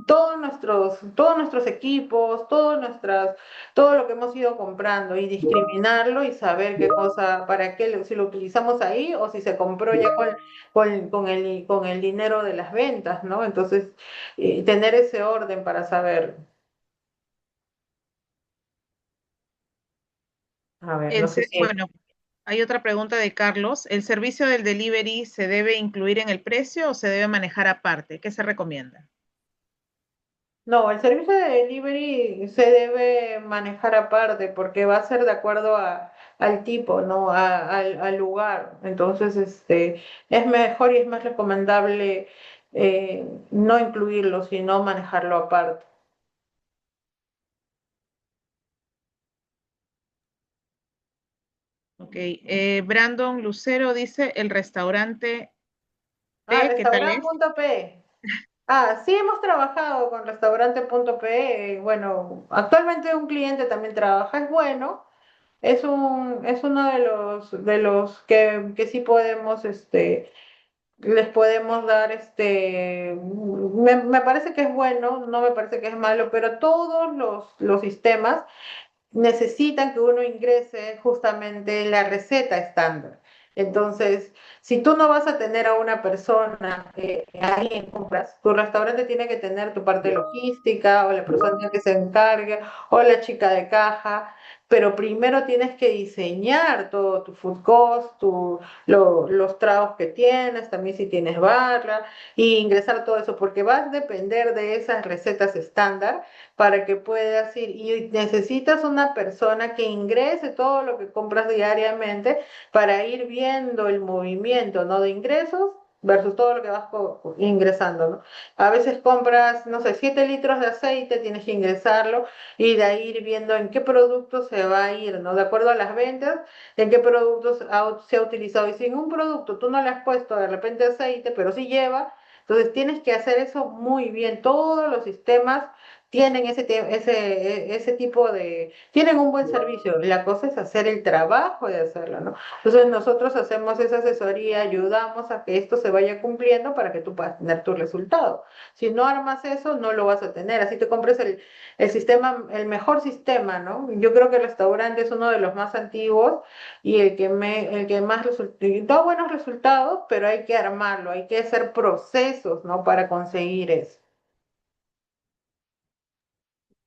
todos nuestros equipos, todo lo que hemos ido comprando y discriminarlo y saber qué cosa, para qué, si lo utilizamos ahí o si se compró ya con el dinero de las ventas, ¿no? Entonces, tener ese orden para saber. A ver, no sé si. Bueno, hay otra pregunta de Carlos. ¿El servicio del delivery se debe incluir en el precio o se debe manejar aparte? ¿Qué se recomienda? No, el servicio de delivery se debe manejar aparte porque va a ser de acuerdo al tipo, ¿no? Al lugar. Entonces, es mejor y es más recomendable no incluirlo, sino manejarlo aparte. Ok. Brandon Lucero dice el restaurante Ah, P, ¿qué tal es? restaurant.p. Ah, sí hemos trabajado con restaurante.pe. Bueno, actualmente un cliente también trabaja, es bueno. Es uno de los que sí podemos, les podemos dar, me parece que es bueno, no me parece que es malo, pero todos los sistemas necesitan que uno ingrese justamente la receta estándar. Entonces, si tú no vas a tener a una persona ahí en compras, tu restaurante tiene que tener tu parte logística o la persona que se encargue o la chica de caja, pero primero tienes que diseñar todo tu food cost, los tragos que tienes, también si tienes barra, y ingresar todo eso, porque vas a depender de esas recetas estándar para que puedas ir. Y necesitas una persona que ingrese todo lo que compras diariamente para ir viendo el movimiento, ¿no? De ingresos versus todo lo que vas ingresando, ¿no? A veces compras, no sé, 7 litros de aceite, tienes que ingresarlo y de ahí ir viendo en qué producto se va a ir, ¿no? De acuerdo a las ventas, en qué productos se ha utilizado. Y si en un producto tú no le has puesto de repente aceite, pero sí lleva, entonces tienes que hacer eso muy bien. Todos los sistemas tienen ese tipo tienen un buen servicio. La cosa es hacer el trabajo de hacerlo, ¿no? Entonces nosotros hacemos esa asesoría, ayudamos a que esto se vaya cumpliendo para que tú puedas tener tu resultado. Si no armas eso, no lo vas a tener. Así te compres el sistema, el mejor sistema, ¿no? Yo creo que el restaurante es uno de los más antiguos y el que más da buenos resultados, pero hay que armarlo, hay que hacer procesos, ¿no? Para conseguir eso.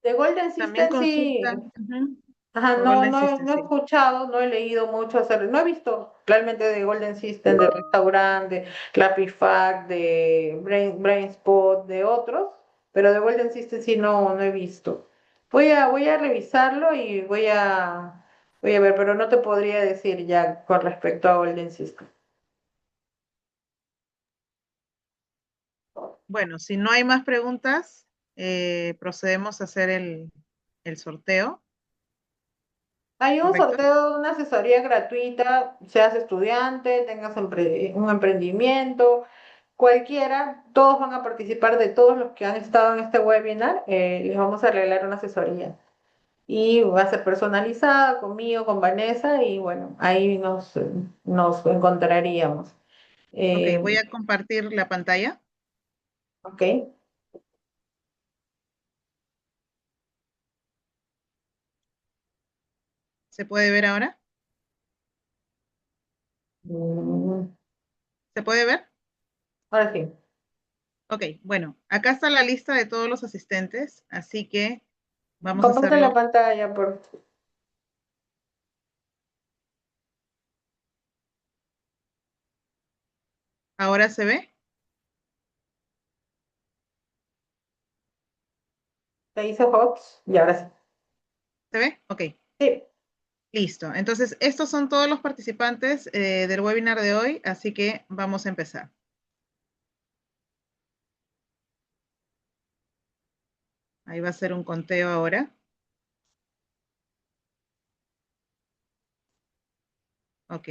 De Golden También System sí, consultan ujú, ajá, por no, Golden no, System, no he sí. escuchado, no he leído mucho acerca, no he visto realmente de Golden System, de Restaurante, de Clapifac, de Brainspot, de otros, pero de Golden System sí no he visto. Voy a revisarlo y voy a ver, pero no te podría decir ya con respecto a Golden System. Bueno, si no hay más preguntas, procedemos a hacer el sorteo, Hay un ¿correcto? sorteo de una asesoría gratuita, seas estudiante, tengas un emprendimiento, cualquiera, todos van a participar de todos los que han estado en este webinar, les vamos a regalar una asesoría. Y va a ser personalizada conmigo, con Vanessa, y bueno, ahí nos encontraríamos. Ok, Eh, voy a compartir la pantalla. ok. ¿Se puede ver ahora? Mm, ¿Se puede ver? ahora sí. Ok, bueno, acá está la lista de todos los asistentes, así que vamos a Comparte la hacerlo. pantalla, por ¿Ahora se ve? te dice Hots, y ahora sí. ¿Se ve? Ok, Sí. listo. Entonces, estos son todos los participantes del webinar de hoy, así que vamos a empezar. Ahí va a ser un conteo ahora. Ok,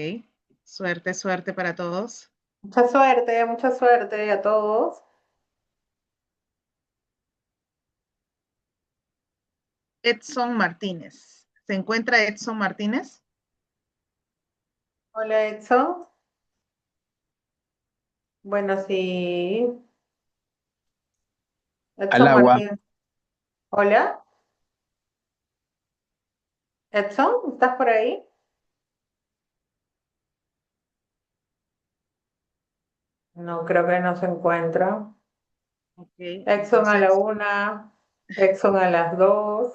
suerte, suerte para todos. Mucha suerte a todos. Edson Martínez. ¿Se encuentra Edson Martínez? Hola Edson. Bueno, sí. Al Edson agua. Martín. Hola. Edson, ¿estás por ahí? No, creo que no se encuentra. Ok, Edson a la entonces, 1, Edson a las 2.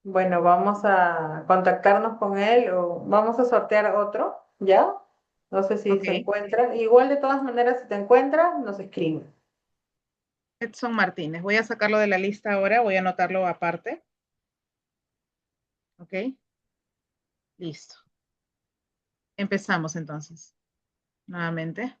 Bueno, vamos a contactarnos con él o vamos a sortear otro, ¿ya? No sé si ok, se encuentra. Igual de todas maneras, si te encuentras, nos escribe. Edson Martínez. Voy a sacarlo de la lista ahora, voy a anotarlo aparte. Ok, listo. Empezamos entonces, nuevamente.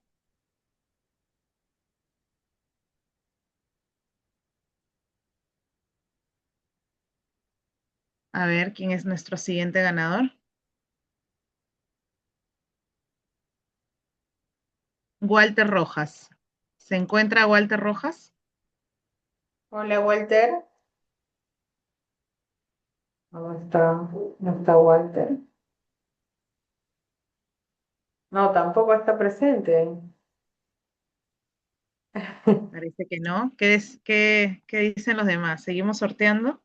A ver, ¿quién es nuestro siguiente ganador? Walter Rojas. ¿Se encuentra Walter Rojas? Hola Walter. ¿Dónde está? No está Walter. No, tampoco está presente. Parece que no. ¿Qué dicen los demás? ¿Seguimos sorteando?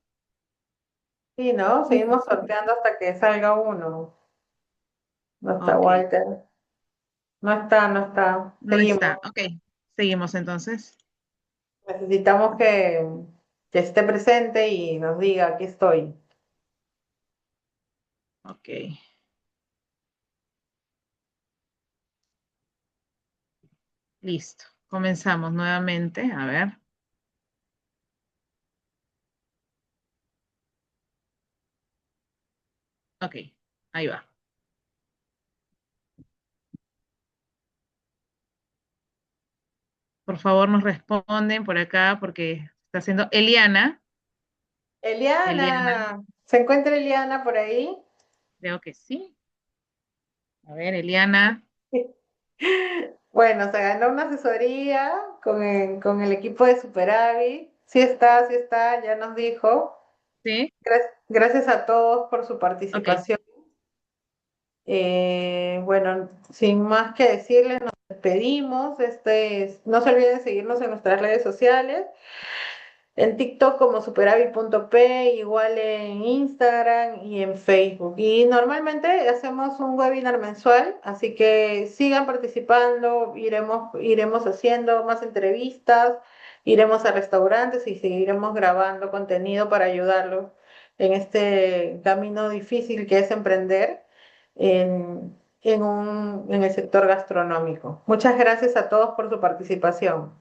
Sí, ¿no? Seguimos sorteando hasta que salga uno. No está Ok, Walter. No está, no está. no Seguimos. está. Ok, seguimos entonces. Necesitamos que esté presente y nos diga, aquí estoy. Ok, listo. Comenzamos nuevamente. A ver. Ok, ahí va. Por favor, nos responden por acá porque está haciendo Eliana. Eliana, Eliana, ¿se encuentra Eliana por ahí? creo que sí. A ver, Eliana. Bueno, se ganó una asesoría con el equipo de Superávit. Sí está, ya nos dijo. ¿Sí? Gracias a todos por su Ok, participación. Bueno, sin más que decirles, nos despedimos. No se olviden de seguirnos en nuestras redes sociales. En TikTok como superávit.p, igual en Instagram y en Facebook. Y normalmente hacemos un webinar mensual, así que sigan participando, iremos haciendo más entrevistas, iremos a restaurantes y seguiremos grabando contenido para ayudarlos en este camino difícil que es emprender en el sector gastronómico. Muchas gracias a todos por su participación.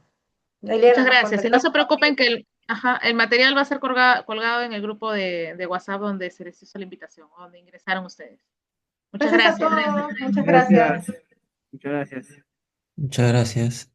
Eliana, Muchas nos gracias. Y no se contactamos preocupen que el material va a ser colgado en el grupo de WhatsApp donde se les hizo la invitación, donde ingresaron ustedes. Muchas Gracias a gracias. todos, muchas gracias. Gracias. Muchas gracias. Muchas gracias.